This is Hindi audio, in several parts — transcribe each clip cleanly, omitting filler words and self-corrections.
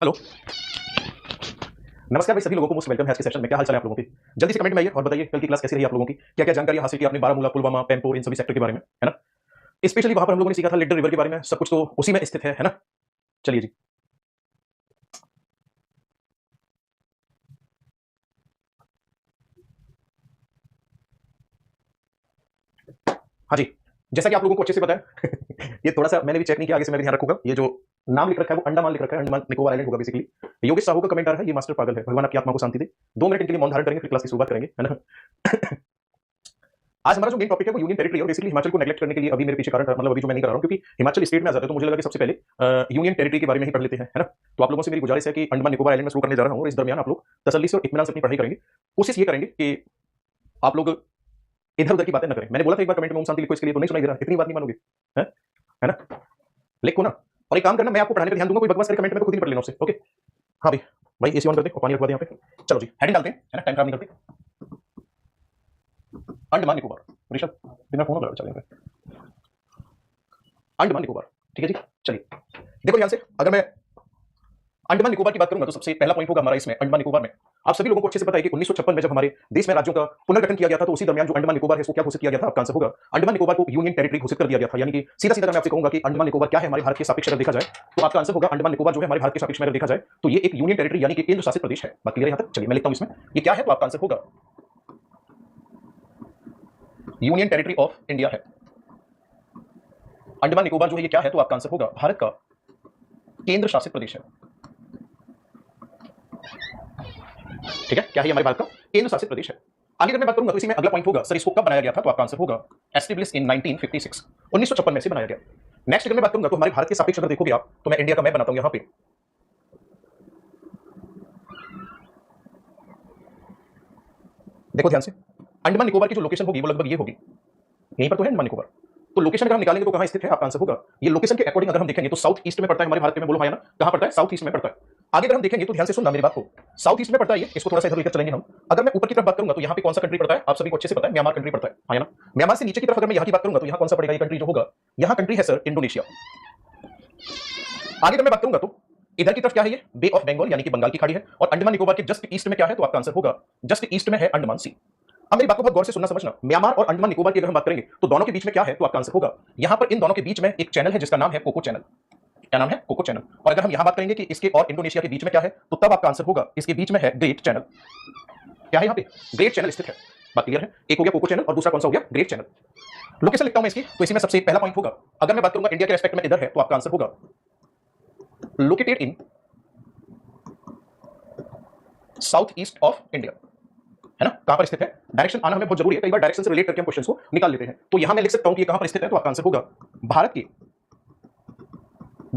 हेलो। नमस्कार भाई सभी लोगों को, मोस्ट वेलकम है आज के सेशन में। क्या हाल चाल है आप लोगों की? जल्दी से कमेंट में आइए और बताइए कल की क्लास कैसी रही आप लोगों की, क्या क्या जानकारी हासिल की आपने बारामूला, पुलवामा, पेम्पोर, इन सभी सेक्टर के बारे में, है ना। स्पेशली वहां पर हम लोगों ने सीखा था लिडर रिवर के बारे में, सब कुछ तो उसी में स्थित है ना। चलिए जी। हाँ जी, जैसा कि आप लोगों को अच्छे से पता है ये थोड़ा सा मैंने भी चेक नहीं किया, आगे से मैं भी ध्यान रखूंगा। ये जो नाम लिख रखा है वो अंडमान लिख रखा है, अंडमान निकोबार आइलैंड होगा बेसिकली। योगेश साहू का कमेंट आ रहा है, ये मास्टर पागल है, भगवान आपकी आत्मा को शांति दे। 2 मिनट इनके लिए मौन धारण करेंगे, फिर क्लास की शुरुआत करेंगे, है ना। आज हमारा जो मेन टॉपिक है वो यूनियन टेरिटरी और बेसिकली हिमाचल को नेग्लेक्ट करने के लिए अभी मेरे पीछे कारण था, मतलब अभी जो मैं नहीं कर रहा हूँ, क्योंकि हिमाचल स्टेट में आ जाता है तो मुझे लगा कि सबसे पहले यूनियन टेरिटरी के बारे में ही पढ़ लेते हैं, है ना। तो आप लोगों से मेरी गुजारिश है कि अंडमान निकोबार आइलैंड में शुरू करने जा रहा हूँ और इस दरमियान आप लोग तसल्ली से और इत्मीनान से अपनी पढ़ाई करेंगे। कोशिश ये करेंगे कि आप लोग इधर उधर की बातें न करें। मैंने बोला था एक बार कमेंट में ओम शांति लिखो इसके लिए, तो नहीं सुनाई दे रहा, इतनी बात नहीं मानोगे, है ना। लिखो ना, और एक काम करना, मैं आपको पढ़ाने पे ध्यान दूंगा, कोई बकवास करे कमेंट में तो खुद ही पढ़ लेना उससे, ओके। हाँ भाई, भाई एसी ऑन कर दे और पानी रखवा दे यहाँ पे। चलो जी, हेडिंग डालते हैं, है ना, टाइम खराब नहीं करते। अंडमान निकोबार, ऋषभ मेरा फोन हो चलेगा। अंडमान निकोबार, ठीक है जी। चलिए देखो ध्यान से, अगर मैं अंडमान निकोबार की बात करूंगा तो सबसे पहला पॉइंट होगा हमारा इसमें अंडमान निकोबार में। आप सभी लोगों को अच्छे से पता है कि 1956 में जब हमारे देश में राज्यों का पुनर्गठन किया गया था, तो उसी दरमियान जो अंडमान निकोबार है इसको क्या घोषित किया गया था, आपका आंसर होगा अंडमान निकोबार को यूनियन टेरिटरी घोषित कर दिया गया था। यानी कि सीधा सीधा मैं आपसे कहूंगा कि अंडमान निकोबार क्या है हमारे भारत के सापेक्ष अगर देखा जाए, तो आपका आंसर होगा अंडमान निकोबार जो है हमारे भारत के सापेक्ष में अगर देखा जाए तो ये एक यूनियन टेरिटरी यानी कि केंद्र शासित प्रदेश है। बात क्लियर है यहाँ तक? चलिए मैं लिखता हूं इसमें ये क्या है, तो आपका आंसर होगा यूनियन टेरिटरी ऑफ इंडिया है। अंडमान निकोबार जो है ये क्या है, तो आपका आंसर होगा भारत का केंद्र शासित प्रदेश है। ठीक है, क्या है हमारे भारत का केंद्र शासित प्रदेश है। आगे अगर मैं बात करूंगा तो इसी में अगला पॉइंट होगा सर इसको कब बनाया गया था, तो आपका आंसर होगा एस्टेब्लिश इन 1956, 1956 में से बनाया गया। नेक्स्ट अगर मैं बात करूंगा तो हमारे भारत के सापेक्ष अगर देखोगे आप, तो मैं इंडिया का मैप बनाता हूं यहां पे। देखो ध्यान से, अंडमान निकोबार की जो लोकेशन होगी वो लगभग ये होगी, यहीं पर तो है अंडमान निकोबार। तो लोकेशन अगर हम निकालेंगे तो कहां स्थित है, आपका आंसर होगा ये लोकेशन के अकॉर्डिंग अगर हम देखेंगे तो साउथ ईस्ट में पड़ता है हमारे भारत में। बोलो हाँ या ना, कहां पड़ता है? साउथ ईस्ट में पड़ता है। आगे अगर हम देखेंगे तो ध्यान से सुनना मेरी बात को, साउथ ईस्ट में पड़ता है ये, इसको थोड़ा सा इधर लेकर चलेंगे हम। अगर मैं ऊपर की तरफ बात करूंगा तो यहाँ पे कौन सा कंट्री पड़ता है, आप सभी को अच्छे से पता है, म्यांमार कंट्री पड़ता है, हाँ या ना। म्यांमार से नीचे की तरफ अगर मैं यहाँ की बात करूंगा तो यहाँ कौन सा पड़ेगा, ये कंट्री जो होगा, यहाँ कंट्री है सर इंडोनेशिया। आगे अगर मैं बात करूंगा तो इधर की तरफ क्या है, ये बे ऑफ बंगाल यानी कि बंगाल की खाड़ी है। और अंडमान निकोबार के जस्ट ईस्ट में क्या है, तो आपका आंसर होगा जस्ट ईस्ट में है अंडमान सी। अब मेरी बात को बहुत गौर से सुनना समझना, म्यांमार और अंडमान निकोबार की अगर हम बात करेंगे तो दोनों के बीच में क्या है, तो आपका आंसर होगा यहां पर इन दोनों के बीच में एक चैनल है जिसका नाम है कोको चैनल। क्या नाम है? Coco Channel. और अगर हम यहां बात करेंगे कि इसके और इंडोनेशिया के बीच में क्या है, तो तब आपका आंसर होगा इसके बीच में है ग्रेट चैनल। क्या है यहाँ पे? ग्रेट चैनल स्थित है। बात क्लियर है? एक हो गया कोको चैनल और दूसरा कौन सा हो गया? Great channel. लोकेशन लिखता हूं मैं इसकी, तो इसी में सबसे पहला पॉइंट होगा, अगर मैं बात करूंगा इंडिया के रेस्पेक्ट में इधर है, तो आपका आंसर होगा located in south east of India, है ना। कहां पर स्थित है? डायरेक्शन आना हमें बहुत जरूरी है, कई बार डायरेक्शन से रिलेट करके हम क्वेश्चंस को निकाल लेते हैं। तो यहां मैं लिख सकता हूं कि कहां पर स्थित है, तो आपका आंसर होगा भारत के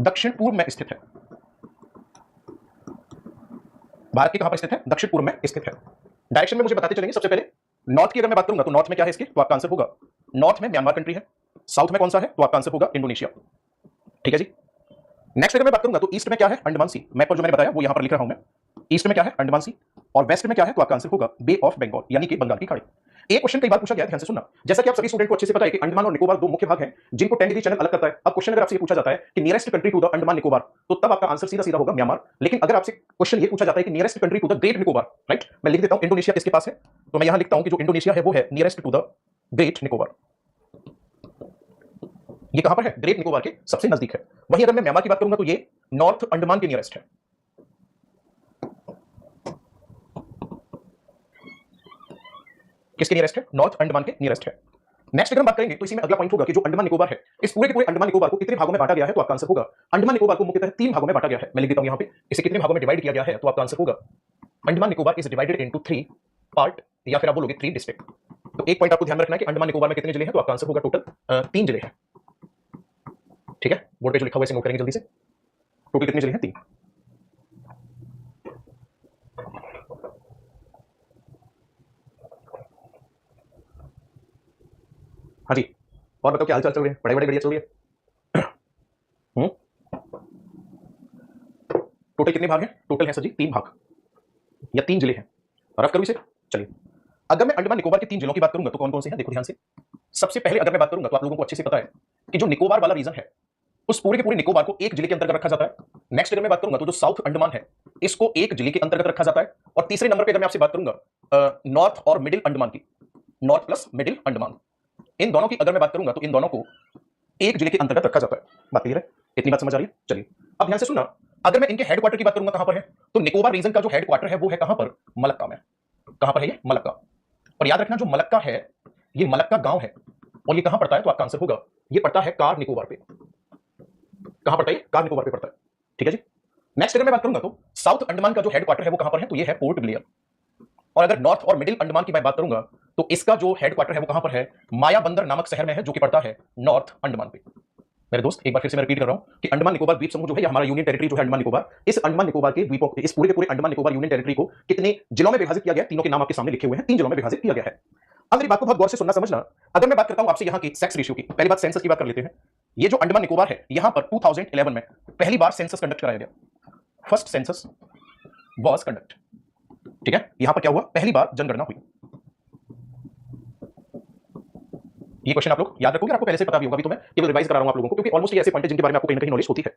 दक्षिण पूर्व में स्थित है। भारत के कहां पर स्थित है? दक्षिण पूर्व में स्थित है। डायरेक्शन में मुझे बताते चलेंगे। सबसे पहले नॉर्थ की अगर मैं बात करूंगा तो नॉर्थ में क्या है इसके, तो आपका आंसर होगा नॉर्थ में म्यांमार कंट्री है। साउथ में कौन सा है, तो आपका आंसर होगा इंडोनेशिया। ठीक है जी। नेक्स्ट अगर मैं बात करूंगा तो ईस्ट में क्या है, अंडमान सी। मैप पर जो मैंने बताया वो यहां पर लिख रहा हूं मैं। ईस्ट में क्या है, अंडमान सी। और वेस्ट में क्या है, तो आपका आंसर होगा बे ऑफ बंगाल यानी कि बंगाल की खाड़ी। एक क्वेश्चन कई बार पूछा गया है, ध्यान से सुनना। जैसा कि आप सभी स्टूडेंट को अच्छे से पता है कि अंडमान और निकोबार दो मुख्य भाग हैं जिनको 10 डिग्री चैनल अलग करता है। अब क्वेश्चन अगर आपसे ये पूछा जाता है कि nearest country to the Andaman Nicobar, तो तब आपका आंसर सीधा सीधा होगा म्यांमार। लेकिन अगर आपसे क्वेश्चन ये पूछा जाता है कि nearest country to the Great Nicobar, right, मैं लिख देता हूं इंडोनेशिया किसके पास है, तो मैं यहां लिखता हूं कि जो इंडोनेशिया है वो है nearest to the Great Nicobar. ये कहां पर है? ग्रेट निकोबार के सबसे नजदीक है। वहीं अगर मैं म्यांमार की बात करूंगा तो ये नॉर्थ अंडमान के नियरेस्ट है। किसके नियरेस्ट है? नॉर्थ अंडमान के नियरेस्ट है। नेक्स्ट अगर हम बात करेंगे तो इसी में अगला पॉइंट होगा कि जो अंडमान निकोबार है, इस पूरे के पूरे अंडमान निकोबार को कितने भागों में बांटा गया है, तो आपका आंसर होगा अंडमान निकोबार को मुख्यतः 3 भागों में बांटा गया है। मैं लिख देता हूं यहां पे, इसे कितने भागों में डिवाइड किया गया है, तो आपका आंसर होगा Andaman Nicobar is divided into 3 part, या फिर आप बोलोगे 3 डिस्ट्रिक्ट। तो एक पॉइंट आपको ध्यान में रखना है कि अंडमान निकोबार में कितने जिले हैं, तो आपका आंसर होगा टोटल 3 जिले हैं। ठीक है, बोर्ड पे जो लिखा हुआ है इसे नोट करेंगे जल्दी से। टोटल कितने जिले हैं? 3। हाँ जी, और बताओ क्या हाल चाल चल रहे हैं? पढ़ाई बड़े बढ़िया चल रही है? टोटल कितने भाग हैं? टोटल है सर जी 3 भाग या 3 जिले हैं। रफ करूं इसे? चलिए, अगर मैं अंडमान निकोबार के 3 जिलों की बात करूंगा तो कौन कौन से हैं, देखो ध्यान से। सबसे पहले अगर मैं बात करूंगा तो आप लोगों को अच्छे से पता है कि जो निकोबार वाला रीजन है, उस पूरे के पूरे निकोबार को एक जिले के अंतर्गत रखा जाता है। नेक्स्ट अगर मैं बात करूंगा तो जो साउथ अंडमान है इसको एक जिले के अंतर्गत रखा जाता है। और तीसरे नंबर पे अगर मैं आपसे बात करूंगा नॉर्थ और मिडिल अंडमान की, नॉर्थ प्लस मिडिल अंडमान, इन दोनों की अगर मैं बात करूंगा तो इन दोनों को एक जिले के अंतर्गत रखा जाता है। बात क्लियर है? इतनी बात समझ आ रही है? चलिए अब ध्यान से सुनना, अगर मैं इनके हेडक्वार्टर की बात करूंगा कहां पर है, तो निकोबार रीजन का जो हेडक्वार्टर है वो है कहां पर? मलक्का में। कहां पर है ये? मलक्का। और याद रखना जो मलक्का है ये मलक्का गांव है और ये कहां पड़ता है, तो आपका आंसर होगा ये पड़ता है कार निकोबार पे। कहां पड़ता है? कार निकोबार पे पड़ता है। ठीक है जी। नेक्स्ट अगर मैं बात करूंगा तो साउथ अंडमान का जो हेडक्वार्टर है वो कहां पर है, तो ये है पोर्ट ब्लेयर। और अगर नॉर्थ और मिडिल अंडमान की मैं बात करूंगा तो इसका जो हेडक्वार्टर है वो कहां पर है? माया बंदर नामक शहर में है जो कि पड़ता है नॉर्थ अंडमान पे। मेरे दोस्त एक बार फिर से मैं रिपीट कर रहा हूं कि अंडमान निकोबार द्वीप समूह जो है हमारा यूनियन टेरिटरी जो है अंडमान निकोबार, इस अंडमान निकोबार के द्वीपों, इस पूरे के पूरे अंडमान निकोबार यूनियन टेरिटरी को कितने जिलों में विभाजित किया गया? तीनों के नाम आपके सामने लिखे हुए हैं, 3 जिलों में विभाजित किया गया है। अब मेरी बात को बहुत गौर से सुनना समझना। अगर मैं बात करता हूं आपसे यहां की सेक्स रेशियो की, पहली बात सेंसस की बात कर लेते हैं। ये जो अंडमान निकोबार है यहां पर 2011 में पहली बार सेंसस कंडक्ट कराया गया। First census was conduct. ठीक है, यहां पर क्या हुआ? पहली बार जनगणना हुई। ये क्वेश्चन आप लोग याद रखोगे, आपको पहले से पता भी होगा, अभी तो मैं केवल रिवाइज करा रहा हूं आप लोगों को, क्योंकि ऑलमोस्ट ये ऐसे पॉइंट है जिनके बारे में आपको कहीं ना कहीं नॉलेज होती है।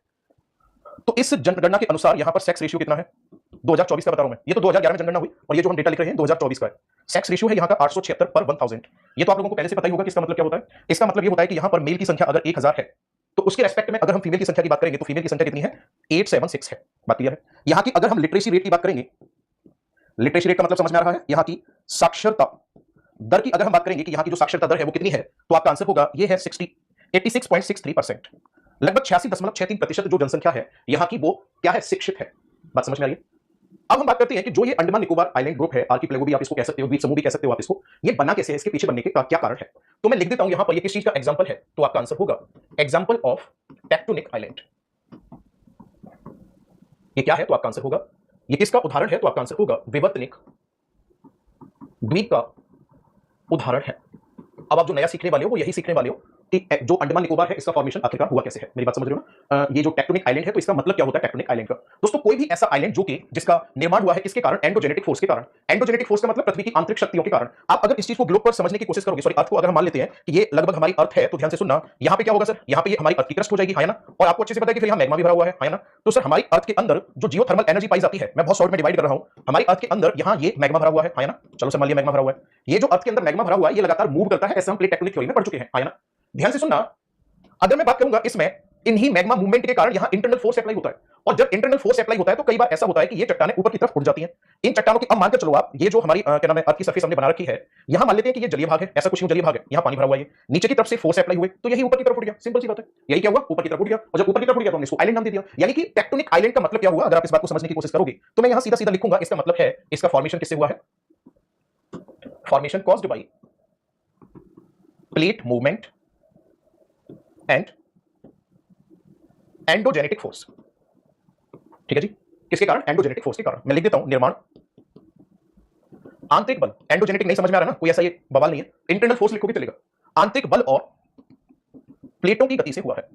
तो इस जनगणना के अनुसार यहां पर सेक्स रेशियो कितना है? 2024 का बता रहा हूं मैं, ये तो 2011 में जनगणना हुई और ये जो हम डेटा लिख रहे हैं 2024 का है। सेक्स रेशियो है यहां का 876 पर 1000। ये तो आप लोगों को पहले से पता ही होगा कि इसका मतलब क्या होता है। इसका मतलब ये होता है कि यहां पर मेल की संख्या अगर 1000 है तो उसके रेस्पेक्ट में अगर हम फीमेल की संख्या की बात करेंगे तो फीमेल की संख्या कितनी है? 876 है। बात क्लियर है? यहां की अगर हम लिटरेसी रेट की बात करेंगे, लिटरेसी रेट का मतलब समझ में आ रहा है? यहां की साक्षरता दर की अगर हम बात करेंगे कि यहां की जो साक्षरता दर है वो कितनी है, तो आपका आंसर होगा ये है 86.63%। लगभग 86.63% जो जनसंख्या है यहां की वो क्या है? शिक्षित है। बात समझ में आ रही है? अब हम बात करते हैं कि जो ये अंडमान निकोबार आइलैंड ग्रुप है, आर्किपेलागो भी आप इसको कह सकते हो, द्वीप समूह भी कह सकते हो आप इसको, ये बना कैसे है, इसके पीछे बनने के क्या कारण है? तो मैं लिख देता हूं यहां पर ये किस चीज का एग्जांपल है, तो आपका आंसर होगा एग्जांपल ऑफ टेक्टोनिक आइलैंड। ये क्या है, तो आपका आंसर होगा ये किसका उदाहरण है, तो आपका आंसर होगा विवर्तनिक द्वीप का उदाहरण है। अब आप जो नया सीखने वाले हो वो यही सीखने वाले हो कि जो अंडमान निकोबार है इसका फॉर्मेशन आखिरकार हुआ कैसे है। मेरी बात समझ रहे हो ना? ये जो टेक्टोनिक आइलैंड है तो इसका मतलब क्या होता है टेक्टोनिक आइलैंड का? दोस्तों कोई भी ऐसा आइलैंड जो कि जिसका निर्माण हुआ है किसके कारण? एंडोजेनेटिक फोर्स के कारण। एंडोजेनेटिक फोर्स का मतलब पृथ्वी की आंतरिक शक्तियों के कारण। आप अगर इस चीज को ग्लोब पर समझने की कोशिश करोगे, सॉरी अर्थ को अगर हम मान लेते हैं कि ये लगभग हमारी अर्थ है, तो ध्यान से सुनना, यहाँ पे क्या होगा सर? यहाँ पे ये हमारी अर्थ की क्रस्ट हो जाएगी, है ना? और आपको अच्छे से पता है कि फिर यहाँ मैग्मा भी भरा हुआ है ना? तो सर हमारी अर्थ के अंदर जो जियोथर्मल एनर्जी पाई जाती है, मैं बहुत शॉर्ट में डिवाइड कर रहा हूं, हमारी अर्थ के अंदर यहाँ ये मैग्मा भरा हुआ है ना? चलो सर मान लिया मैग्मा भरा हुआ है। ये जो अर्थ के अंदर मैग्मा भरा हुआ है ये लगातार मूव करता है, ऐसा हम प्लेट टेक्टोनिक थ्योरी में पढ़ चुके हैं, है ना? ध्यान से सुनना, अगर मैं बात करूंगा इसमें इन्हीं मैग्मा मूवमेंट के कारण यहां इंटरनल फोर्स अप्लाई होता है, और जब इंटरनल फोर्स अप्लाई होता है तो कई बार ऐसा होता है कि ये चट्टानें ऊपर की तरफ उड़ जाती हैं। इन चट्टानों की अब मानकर चलो आप, ये जो हमारी क्या नाम है अर्थ की सरफेस हमने बना रखी है, यहां मान लेते हैं कि ये जलीय भाग है, ऐसा कुछ नहीं जलीय भाग है, यहां पानी भरा हुआ है, नीचे की तरफ से फोर्स अप्लाई हुए तो यही ऊपर की तरफ उड़ गया। सिंपल सी बात है, यही क्या हुआ? ऊपर की तरफ उड़ गया, और जब ऊपर की तरफ उड़ गया तो हमने इसको आइलैंड नाम दे दिया। यानी कि टेक्टोनिक आइलैंड का मतलब क्या हुआ? अगर आप इस बात को समझने की कोशिश करोगे तो मैं यहां सीधा सीधा लिखूंगा, इसका मतलब है इसका फॉर्मेशन किससे हुआ है? Formation caused by plate movement and endogenetic force. ठीक है जी, किसके कारण? एंडोजेनेटिक फोर्स के कारण। मैं लिख देता हूं निर्माण आंतरिक बल। एंडोजेनेटिक नहीं समझ में आ रहा ना, कोई ऐसा ये बवाल नहीं है, इंटरनल फोर्स लिखोगे चलेगा। आंतरिक बल और प्लेटों की गति से हुआ है।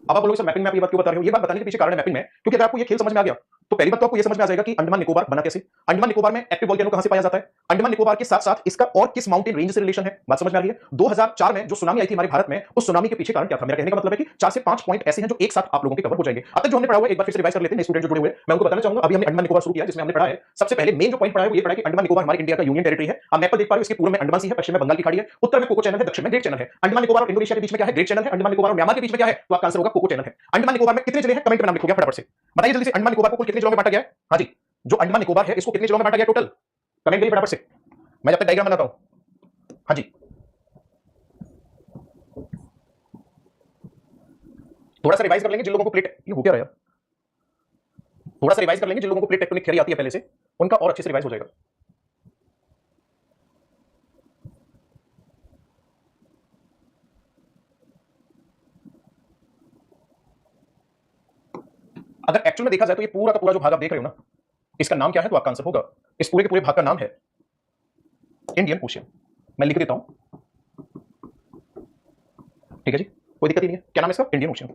अब आप बोलोगे सर मैपिंग में आप ये बात क्यों बता रहे हो? ये बात बताने के पीछे कारण है मैपिंग में, क्योंकि अगर आपको ये खेल समझ में आ गया तो पहली बात तो आपको ये समझ में आ जाएगा कि अंडमान निकोबार बना कैसे। अंडमान निकोबार में एक्टिव वोल्केनो कहां से पाया जाता है, अंडमान निकोबार के साथ साथ इसका और किस माउंटेन रेंज से रिलेशन है। बात समझ में आ रही है? 2004 में जो सुनामी आई थी हमारे भारत में, उस सुनामी के पीछे कारण क्या था? मेरा कहने का मतलब है कि 4 से 5 पॉइंट ऐसे हैं जो एक साथ आप लोगों के कवर हो जाएंगे। अब तक जो हमने पढ़ा हुआ है एक बार फिर से रिवाइज कर लेते हैं, स्टूडेंट जो जुड़े हुए मैं उनको बताना चाहूंगा। अभी हमने अंडमान निकोबार शुरू किया जिसमें हमने पढ़ा है, सबसे पहले मेन जो पॉइंट पढ़ा है वो ये पढ़ा कि अंडमान निकोबार हमारे इंडिया का यूनियन टेरिटरी है। आप मैप पर देख पा रहे हो, इसके पूर्व में अंडमान सी है, पश्चिम में बंगाल की खाड़ी है, उत्तर में कोको चैनल है, दक्षिण में ग्रेट चैनल है। अंडमान निकोबार और इंडोनेशिया के बीच में क्या है? ग्रेट चैनल है। अंडमान निकोबार और म्यांमार के बीच में क्या है? तो आपका आंसर होगा कोको चैनल है। अंडमान निकोबार में कितने जिले हैं? कमेंट में नाम लिखोगे फटाफट से, बताइए जल्दी से। अंडमान निकोबार को कुल कितने जिलों में बांटा गया है? हाँ जी, जो अंडमान निकोबार है इसको कितने जिलों में बांटा गया टोटल? कमेंट करिए फटाफट से, मैं जब तक डायग्राम बनाता हूं। हाँ जी, थोड़ा सा रिवाइज कर लेंगे जिन लोगों को प्लेट, ये हो क्या रहा है, थोड़ा सा रिवाइज कर लेंगे जिन लोगों को प्लेट टेक्टोनिक थ्योरी आती है पहले से, उनका और अच्छे से रिवाइज हो जाएगा। अगर एक्चुअल में देखा जाए तो ये पूरा का पूरा जो भाग आप देख रहे हो ना, इसका नाम क्या है? तो आपका आंसर होगा, इस पूरे के पूरे भाग का नाम है इंडियन ओशियन। मैं लिख देता हूं, ठीक है जी, कोई दिक्कत ही नहीं है। क्या नाम है इसका? Indian ocean.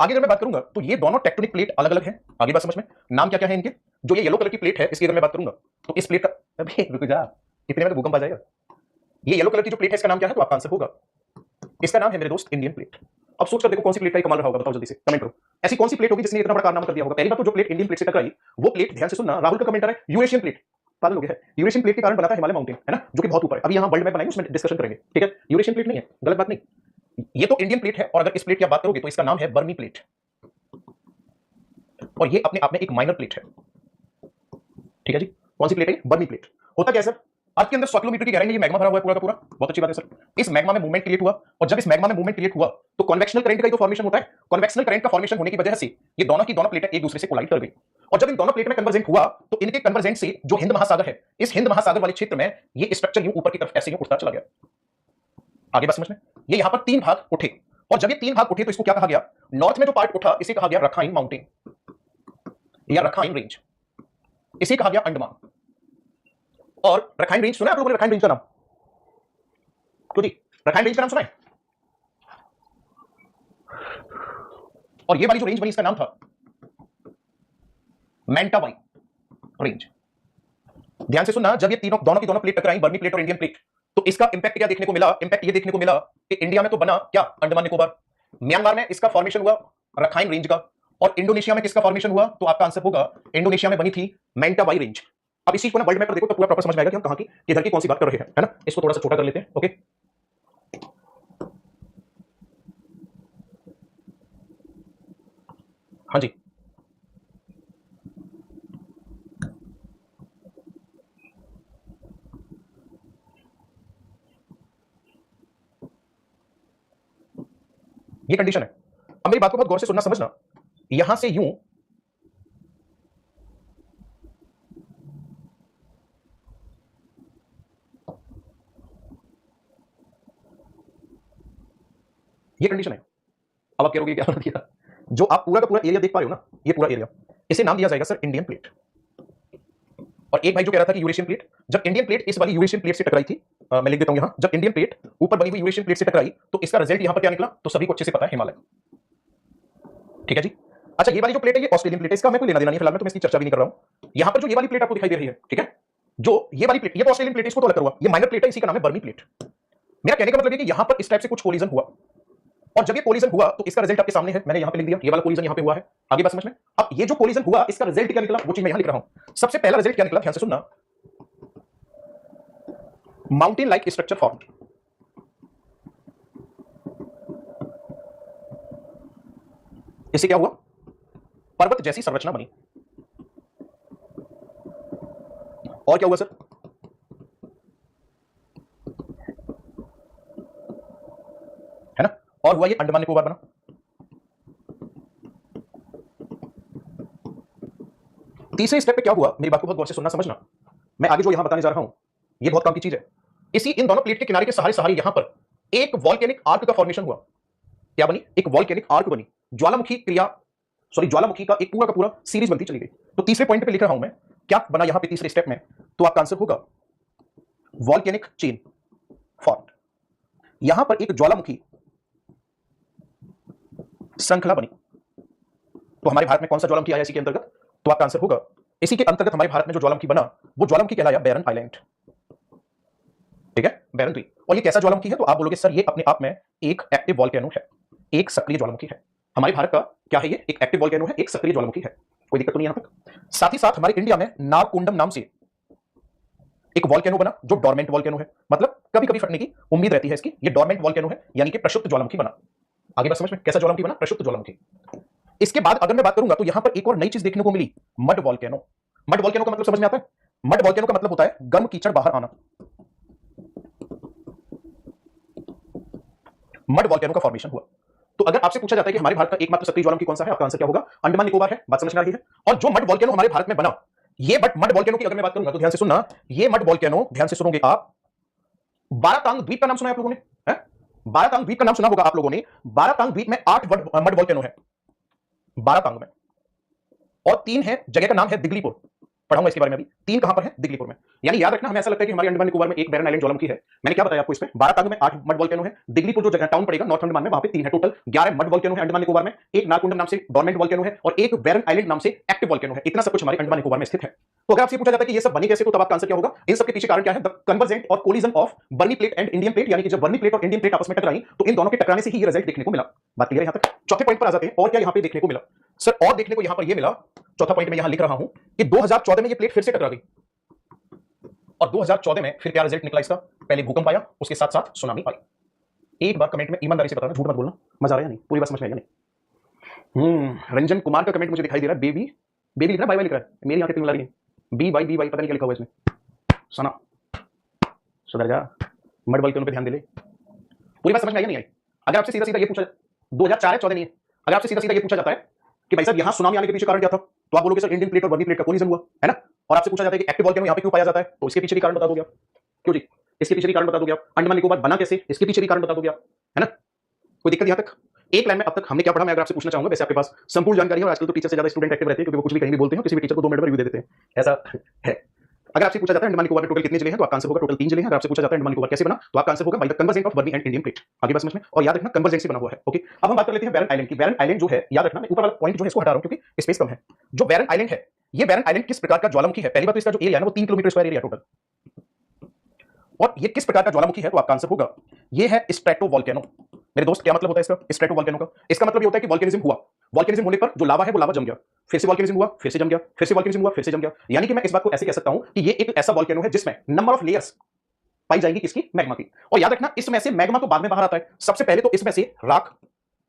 आगे अगर मैं बात करूंगा तो ये दोनों टेक्टोनिक प्लेट अलग अलग हैं। आगे बात समझ में, नाम क्या क्या है इनके? जो ये येलो कलर की प्लेट है इसकी अगर मैं बात करूंगा तो इस प्लेट का, अभी रुक जा, इतने में तो भूकंप आ जाएगा। ये येलो कलर की जो प्लेट है इसका नाम क्या है, तो आपका आंसर होगा, इसका नाम है मेरे दोस्त इंडियन प्लेट। अब सोच कर देखो कौन सी प्लेट का कमाल रहा होगा, बताओ जल्दी से कमेंट करो। ऐसी कौन सी प्लेट होगी जिसने इतना बड़ा कारनामा कर दिया होगा। पहली बात तो जो प्लेट इंडियन प्लेट से टकराई वो प्लेट, ध्यान से सुनना, राहुल का कमेंटर है यूरेशियन प्लेट, पागल हो गया है। यूरेशियन प्लेट के कारण बना था हिमालय माउंटेन, है ना, जो कि बहुत ऊपर है। अभी यहाँ वर्ल्ड मैप बनाएंगे उसमें डिस्कशन करेंगे, ठीक है। यूरेशियन प्लेट नहीं है, गलत बात नहीं, ये तो इंडियन प्लेट है। और अगर इस प्लेट की आप बात करोगे तो इसका नाम है बर्मी प्लेट, और ये अपने आप में एक माइनर प्लेट है, ठीक है जी। कौन सी प्लेट है, बर्मी प्लेट। होता क्या है सर, अर्थ के अंदर 100 किलोमीटर की गहराई में ये मैग्मा भरा हुआ है पूरा का पूरा, बहुत अच्छी बात है सर। इस मैग्मा में मूवमेंट क्रिएट हुआ, और जब इस मैग्मा में मूवमेंट क्रिएट हुआ तो कन्वेक्शनल करंट का ही तो फॉर्मेशन होता है। कन्वेक्शनल करंट का फॉर्मेशन होने की वजह से ये दोनों की दोनों प्लेटें एक दूसरे से कोलाइड कर गई, और जब इन दोनों प्लेट में कन्वर्जेंट हुआ तो इनके कन्वर्जेंट से जो हिंद महासागर है, इस हिंद महासागर वाले क्षेत्र में ये स्ट्रक्चर यूं ऊपर की तरफ ऐसे यूं उठता चला गया। आगे बात समझ में, ये यहां पर 3 भाग उठे, और जब ये 3 भाग उठे तो इसको क्या कहा गया, नॉर्थ में जो पार्ट उठा इसे कहा गया रखाइन माउंटेन या रखाइन रेंज, इसे कहा गया अंडमान। और रखाइन रेंज सुना है आप लोगों ने, रखाइन रेंज का नाम, तो जी रखाइन रेंज का नाम सुना है। और ये वाली जो रेंज बनी इसका नाम था मैंटावाई रेंज। ध्यान से सुनना, जब ये तीनों दोनों की दोनों प्लेट टकराई, बर्मी प्लेट और इंडियन प्लेट, तो इसका इंपैक्ट क्या देखने को मिला, इंपैक्ट ये देखने को मिला कि इंडिया में तो बना क्या, अंडमान निकोबार। म्यांमार में इसका फॉर्मेशन हुआ रखाइन रेंज का, और इंडोनेशिया में किसका फॉर्मेशन हुआ, तो आपका आंसर होगा इंडोनेशिया में बनी थी मैंटावाई रेंज। अब इसी को ना वर्ल्ड मैप पर देखो तो पूरा प्रॉपर समझ में आएगा कि हम कहां की किधर की कौन सी बात कर रहे हैं, है ना। इसको थोड़ा सा छोटा कर लेते हैं, ओके। हाँ जी, ये कंडीशन है। अब मेरी बात को बहुत गौर से सुनना समझना, यहां से यूं ये कंडीशन है। अब आप कहोगे क्या मतलब किया, जो आप पूरा का पूरा एरिया देख पा रहे हो ना, ये पूरा एरिया, इसे नाम दिया जाएगा सर इंडियन प्लेट। और एक भाई जो कह रहा था कि यूरेशियन प्लेट, जब इंडियन प्लेट इस वाली यूरेशियन प्लेट से टकराई थी, मैं लिख देता हूं यहां, जब इंडियन प्लेट ऊपर बनी हुई यूरेशियन प्लेट से टकराई तो इसका रिजल्ट यहां पर क्या निकला, तो सभी को अच्छे से पता है, हिमालय, ठीक है जी। अच्छा, ये वाली जो प्लेट है ये ऑस्ट्रेलियन प्लेट है, इसका मैं कोई लेना देना नहीं फिलहाल, मैं तो इसकी चर्चा भी नहीं कर रहा हूं। यहां पर जो ये वाली प्लेट आपको दिखाई दे रही है, ठीक है, जो ये वाली प्लेट, ये तो ऑस्ट्रेलियन प्लेट, इसको तो अलग करूंगा, ये माइनर प्लेट है, इसी का नाम है बर्मी प्लेट। मेरा कहने का मतलब है कि यहां पर इस टाइप से कुछ कोलिजन हुआ, और जब ये कोलिजन हुआ तो इसका रिजल्ट आपके सामने है, मैंने यहां पे लिख दिया, ये वाला कोलिजन यहां पे हुआ है। आगे बात समझ में। अब ये जो कोलिजन हुआ इसका रिजल्ट क्या निकला, वो चीज मैं यहां लिख रहा हूं। सबसे पहला रिजल्ट क्या निकला, ध्यान से सुनना, माउंटेन लाइक स्ट्रक्चर फॉर्म्ड। इससे क्या हुआ, पर्वत जैसी संरचना बनी। और क्या हुआ सर, है ना, और हुआ ये अंडमान निकोबार बना। तीसरे स्टेप पे क्या हुआ, मेरी बात को बहुत गौर से सुनना समझना, मैं आगे जो यहां बताने जा रहा हूं ये बहुत काम की चीज है। इसी इन दोनों प्लेट के किनारे के सहारे सहारे यहां पर एक वॉल्केनिक आर्क का फॉर्मेशन हुआ। क्या बनी, एक वॉल्केनिक आर्क बनी, ज्वालामुखी क्रिया, सॉरी ज्वालामुखी का एक पूरा का पूरा सीरीज बनती चली गई। तो तीसरे पॉइंट पे लिख रहा हूं मैं, क्या बना यहां पे तीसरे स्टेप में, तो आपका आंसर होगा वॉल्केनिक चेन फॉर्म्ड। यहां पर एक ज्वालामुखी श्रृंखला बनी। तो हमारे भारत में कौन सा ज्वालामुखी आया इसी के अंतर्गत, तो आपका आंसर होगा इसी के अंतर्गत हमारे भारत में जो ज्वालामुखी बना वो ज्वालामुखी कहलाया बैरन आइलैंड, ठीक है, बैरन द्वीप। और ये कैसा ज्वालामुखी है, तो आप बोलोगे सर ये अपने आप में एक एक्टिव वॉल्केनो है, एक सक्रिय ज्वालामुखी है। हमारे भारत का क्या है, ये एक एक्टिव वॉल्केनो है, एक सक्रिय ज्वालामुखी है, कोई दिक्कत तो नहीं यहां पर। साथ ही साथ हमारे इंडिया में नारकुंडम नाम से एक वॉल्केनो बना जो डोरमेंट वॉल्केनो है, मतलब कभी कभी फटने की उम्मीद रहती है इसकी, ये डोरमेंट वॉल्केनो है, यानी कि प्रक्षुब्ध ज्वालामुखी बना। आगे बात समझ में, कैसा ज्वालामुखी बना, प्रक्षुब्ध ज्वालामुखी। इसके बाद अगर मैं बात करूंगा तो यहां पर एक और नई चीज देखने को मिली, मड वॉल्केनो। मड वॉल्केनो का मतलब समझ में आता है, मड वॉल्केनो का मतलब होता है गर्म कीचड़ बाहर आना। मड वॉल्केनो का फॉर्मेशन हुआ। तो अगर आपसे पूछा जाता है कि हमारे भारत का एकमात्र सक्रिय ज्वालामुखी कौन सा है, आपका आंसर क्या होगा, अंडमान निकोबार है। बात समझ में आ रही है। और जो मड वॉल्केनो हमारे भारत में बना, ये मड वॉल्केनो की अगर मैं बात करूंगा तो ध्यान से सुनना, ये मड वॉल्केनो, ध्यान से सुनोगे आप, बारातांग द्वीप का नाम सुना है आप लोगों ने, है? बारातांग द्वीप का नाम सुना होगा आप लोगों ने। बारातांग द्वीप में 8 मड वॉल्केनो है बारातांग में, और 3 है, जगह का नाम है दिगलीपुर। पढ़ाऊंगा इसके बारे में अभी। 3 कहां पर है? दिगलीपुर में। यानी याद रखना, हमें ऐसा लगता है कि हमारे अंडमान निकोबार में एक बैरन आइलैंड ज्वालामुखी है। मैंने क्या बताया आपको इसमें? 12 तांग में 8 मड वोल्केनो है। दिगलीपुर जो जगह टाउन पड़ेगा नॉर्थ अंडमान में, वहां पे 3 है। टोटल 11 मड वोल्केनो है अंडमान निकोबार में। एक नारकुंडम नाम से डोरमेंट वोल्केनो है और एक बैरन आइलैंड नाम से एक्टिव वोल्केनो है। इतना सब कुछ हमारे अंडमान निकोबार में स्थित है। तो अगर आपसे पूछा जाता है कि ये सब बनी कैसे, तो तब आपका आंसर क्या होगा? इन सब के पीछे कारण क्या है? द कन्वर्जेंट और collision of Burma plate and Indian plate. यानी कि जब बर्नी प्लेट और इंडियन प्लेट आपस में टकराई तो इन दोनों के टकराने से ही ये रिजल्ट देखने को मिला। बात क्लियर है यहां तक? चौथे पॉइंट पर आ जाते हैं। और क्या यहां पे देखने को मिला सर? और देखने को यहां पर ये मिला, चौथा पॉइंट में यहां लिख रहा हूं कि 2014 में ये प्लेट फिर से टकरा गई और 2014 में फिर क्या रिजल्ट निकला इसका? पहले भूकंप आया, उसके साथ साथ सुनामी आई। एक बार कमेंट में ईमानदारी से बताना, झूठ मत बोलना, मजा आ रहा है नहीं? पूरी बात समझ में आई नहीं? रंजन कुमार का कमेंट मुझे दिखाई दे रहा है। बेबी बेबी लिख रहा है, बाई बाई लिख रहा है। मेरी आंखें पिघल रही है। बी वाई पता नहीं क्या लिखा हुआ है इसमें। सना सुधर जा, मड वोल्केनो पे ध्यान दे ले। पूरी बात समझ में आई नहीं आई? अगर आपसे सीधा सीधा ये पूछा, 2004 14 नहीं है, अगर आपसे सीधा सीधा ये पूछा जाता है कि भाई साहब यहां सुनामी आने के पीछे कारण क्या था, तो आप बोलोगे सर इंडियन प्लेट और बर्नी प्लेट का कोलिजन हुआ, है ना? और आपसे पूछा जाता है कि एक्टिव वोल्केनो यहां पे क्यों पाया जाता है, तो इसके पीछे भी कारण बता दोगे आप। क्यों जी? इसके पीछे भी कारण बता दोगे आप। अंडमान निकोबार बना कैसे, इसके पीछे भी कारण बता दोगे आप, है ना? कोई दिक्कत यहां तक? एक लाइन में अब तक हमने क्या पढ़ा मैं अगर आपसे पूछना चाहूंगा। वैसे आपके पास संपूर्ण जानकारी है और आजकल तो टीचर से ज्यादा स्टूडेंट एक्टिव रहते हैं, क्योंकि वो कुछ भी कहीं भी बोलते हैं, किसी भी टीचर को 2 मिनट में रिव्यू दे देते हैं, ऐसा है। अगर आपसे पूछा जाता है अंडमान निकोबार में टोटल कितने जिले हैं, तो आपका आंसर होगा टोटल 3 जिले हैं। अगर आपसे पूछा जाता है अंडमान निकोबार कैसे बना, तो आपका आंसर होगा by the convergent of Burma and Indian plate. आगे बात समझ में? और याद रखना कन्वर्जेंट से बना हुआ है। ओके, अब हम बात कर लेते हैं बैरन आइलैंड की। बैरन आइलैंड जो है, याद रखना, मैं ऊपर वाला पॉइंट जो है इसको हटा रहा हूं क्योंकि स्पेस कम है। जो बैरन आइलैंड है, ये बैरन आइलैंड किस प्रकार का ज्वालामुखी है? पहली बात तो इसका जो एरिया है ना, वो 3 किलोमीटर स्क्वायर एरिया टोटल। और ये किस प्रकार का ज्वालामुखी है, तो आपका आंसर होगा ये है स्ट्रेटो वोल्केनो। मेरे दोस्त क्या मतलब होता है इसका, स्ट्रेटो वोल्केनो का? इसका मतलब ये होता है कि वोल्केनिज्म हुआ, वोल्केनिज्म होने पर जो लावा है वो लावा जम गया, फिर से वोल्केनिज्म हुआ, फिर से जम गया, फिर से वोल्केनिज्म हुआ, फिर से जम गया। यानी कि मैं इस बात को ऐसे कह सकता हूं कि ये एक ऐसा वोल्केनो है जिसमें नंबर ऑफ लेयर्स पाई जाएगी किसकी? मैग्मा की। और याद रखना इसमें से मैग्मा तो बाद में बाहर आता है, सबसे पहले तो इसमें से राख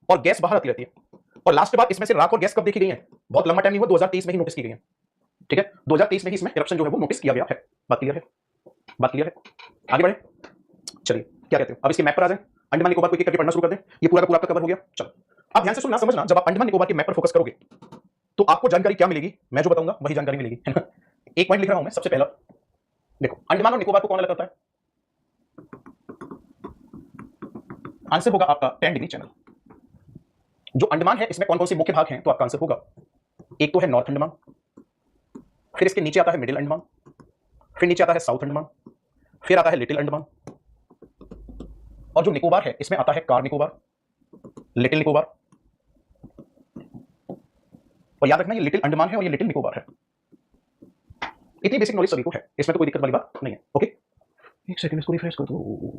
और गैस बाहर आती रहती है, और लास्ट के बाद इसमें से राख और गैस कब देखी गई है? बहुत लंबा टाइम नहीं हुआ, 2023 में ही नोटिस की गई है। ठीक है, 2023 में ही इसमें इरप्शन जो है वो नोटिस किया गया है। बात क्लियर है? बात क्लियर है? आगे बढ़े, चलिए क्या कहते हो? अब इसके मैप पर आ जाए, अंडमान निकोबार को एक करके पढ़ना शुरू कर दें। ये पूरा का पूरा आपका कवर हो गया। चलो अब ध्यान से सुनना, समझना, जब आप अंडमान निकोबार के मैप पर फोकस करोगे तो आपको जानकारी क्या मिलेगी? मैं जो बताऊंगा वही जानकारी मिलेगी, है ना? एक पॉइंट लिख रहा हूं मैं। सबसे पहला देखो, अंडमान और निकोबार को कौन अलग करता है? आंसर होगा आपका 10 डिग्री चैनल। जो अंडमान है इसमें कौन कौन से मुख्य भाग हैं, तो आपका आंसर होगा एक तो है नॉर्थ अंडमान, फिर इसके नीचे आता है मिडिल अंडमान, फिर नीचे आता है साउथ अंडमान, फिर आता है लिटिल अंडमान, और जो निकोबार है इसमें आता है कार निकोबार, लिटिल निकोबार, और याद रखना ये लिटिल अंडमान है और ये लिटिल निकोबार है। इतनी बेसिक नॉलेज सभी को है, इसमें तो कोई दिक्कत वाली बात नहीं है। ओके, एक सेकंड इसको रिफ्रेश कर दो।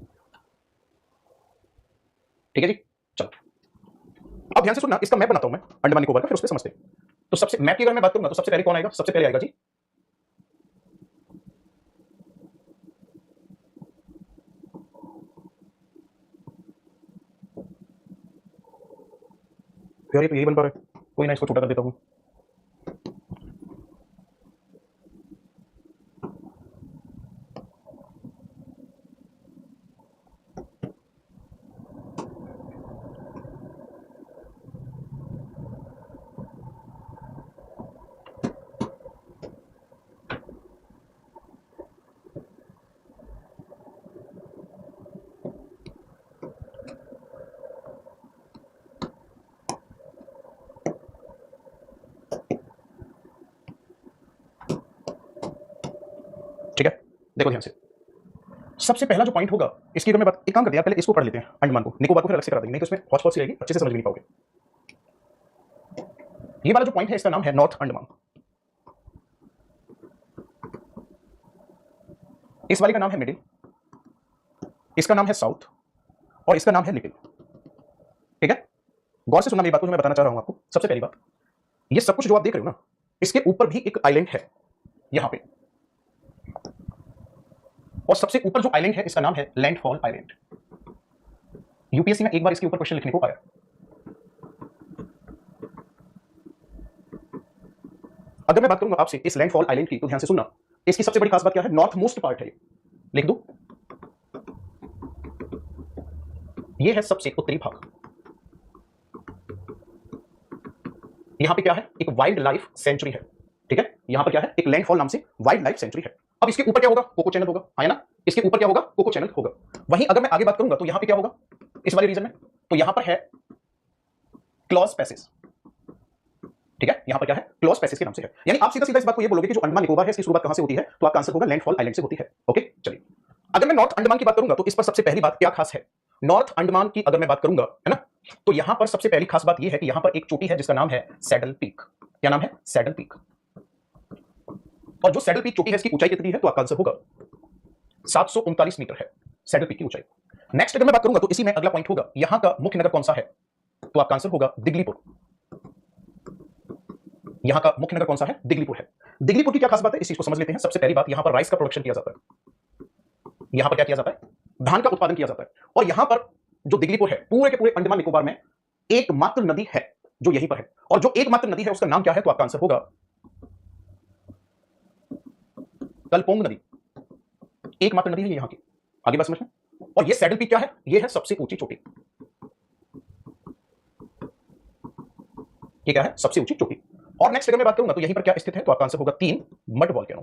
ठीक है जी, चलो अब ध्यान से सुनना, इसका मैप बनाता हूं मैं अंडमान निकोबार का, फिर उस पर समझते हैं। तो सबसे मैप की अगर मैं बात करूंगा तो सबसे पहले कौन आएगा? सबसे पहले आएगा जी यार, ये तो यही बन पा रहा है, कोई ना इसको छोटा कर देता हूं। ठीक है, देखो ध्यान से, सबसे पहला जो पॉइंट होगा इसकी अगर मैं बात, एक काम करते हैं पहले इसको पढ़ लेते हैं अंडमान को, निकोबार को फिर अलग से करा देंगे, नहीं तो इसमें हॉच पॉच सी रहेगी, अच्छे से समझ नहीं पाओगे। ये वाला जो पॉइंट है इसका नाम है नॉर्थ अंडमान, इस वाले का नाम है मिडिल, इसका नाम है साउथ, और इसका नाम है लिटिल। ठीक है, गौर से सुनना मेरी बात को जो मैं बताना चाह रहा हूं आपको। सबसे पहली बात, ये सब कुछ जो आप देख रहे हो ना, इसके ऊपर भी एक आइलैंड है यहां पे, और सबसे ऊपर जो आइलैंड है इसका नाम है लैंडफॉल आइलैंड। यूपीएससी में एक बार इसके ऊपर क्वेश्चन लिखने को आया। अगर मैं बात करूंगा आपसे इस लैंडफॉल आइलैंड की, तो ध्यान से सुनना, इसकी सबसे बड़ी खास बात क्या है? नॉर्थ मोस्ट पार्ट है ये, लिख दो, ये है सबसे उत्तरी भाग। यहां पे क्या है? एक वाइल्ड लाइफ सेंचुरी है। ठीक है, यहां पर क्या है? एक लैंडफॉल नाम से वाइल्ड लाइफ सेंचुरी है। अब इसके ऊपर क्या होगा? कोको चैनल होगा, है ना? इसके ऊपर क्या होगा? कोको चैनल होगा। वहीं अगर मैं आगे बात करूंगा तो यहां पे क्या होगा इस वाले रीजन में? तो यहां पर है क्लॉज पैसेज। ठीक है, यहां पर क्या है, क्लोज पैसेज के नाम से है। यानी आप सीधा सीधा इस बात को ये बोलोगे कि जो अंडमान निकोबार है इसकी शुरुआत कहां से होती है, तो आपका आंसर होगा लैंडफॉल आइलैंड से होती है। ओके, चलिए अगर मैं नॉर्थ अंडमान की बात करूंगा तो इस पर सबसे पहली बात क्या खास है, नॉर्थ अंडमान की अगर मैं बात करूंगा, है ना, तो यहां पर सबसे पहली खास बात यह है कि यहां पर एक चोटी है जिसका नाम है सैडल पीक। क्या नाम है, सैडल पीक। और जो सैडल पीक चोटी है इसकी ऊंचाई कितनी है, तो आपका आंसर होगा 739 मीटर है सैडल पीक की ऊंचाई। नेक्स्ट अगर मैं बात करूंगा तो इसी में अगला पॉइंट होगा, यहां का मुख्य नगर कौन सा है, तो आपका आंसर होगा दिगलीपुर। यहां का मुख्य नगर कौन सा है, दिगलीपुर है। दिगलीपुर की क्या खास बात है, इस चीज को समझ लेते हैं। सबसे पहली बात, यहां पर राइस का प्रोडक्शन किया जाता है। यहां पर क्या किया जाता है, धान का उत्पादन किया जाता है। और यहां पर जो दिगलीपुर है पूरे के पूरे अंडमान निकोबार में एकमात्र नदी है जो यहीं पर है, और जो एकमात्र नदी है उसका नाम क्या है, तो आपका आंसर होगा कलपोंग नदी। एकमात्र नदी है यहां की, आगे बात समझ में। और ये सैडल पीक क्या है, ये है सबसे ऊंची चोटी। ये क्या है, सबसे ऊंची चोटी। और नेक्स्ट अगर मैं बात करूंगा तो यहीं पर क्या स्थित है, तो आपका आंसर होगा 3 मड वॉल्केनो।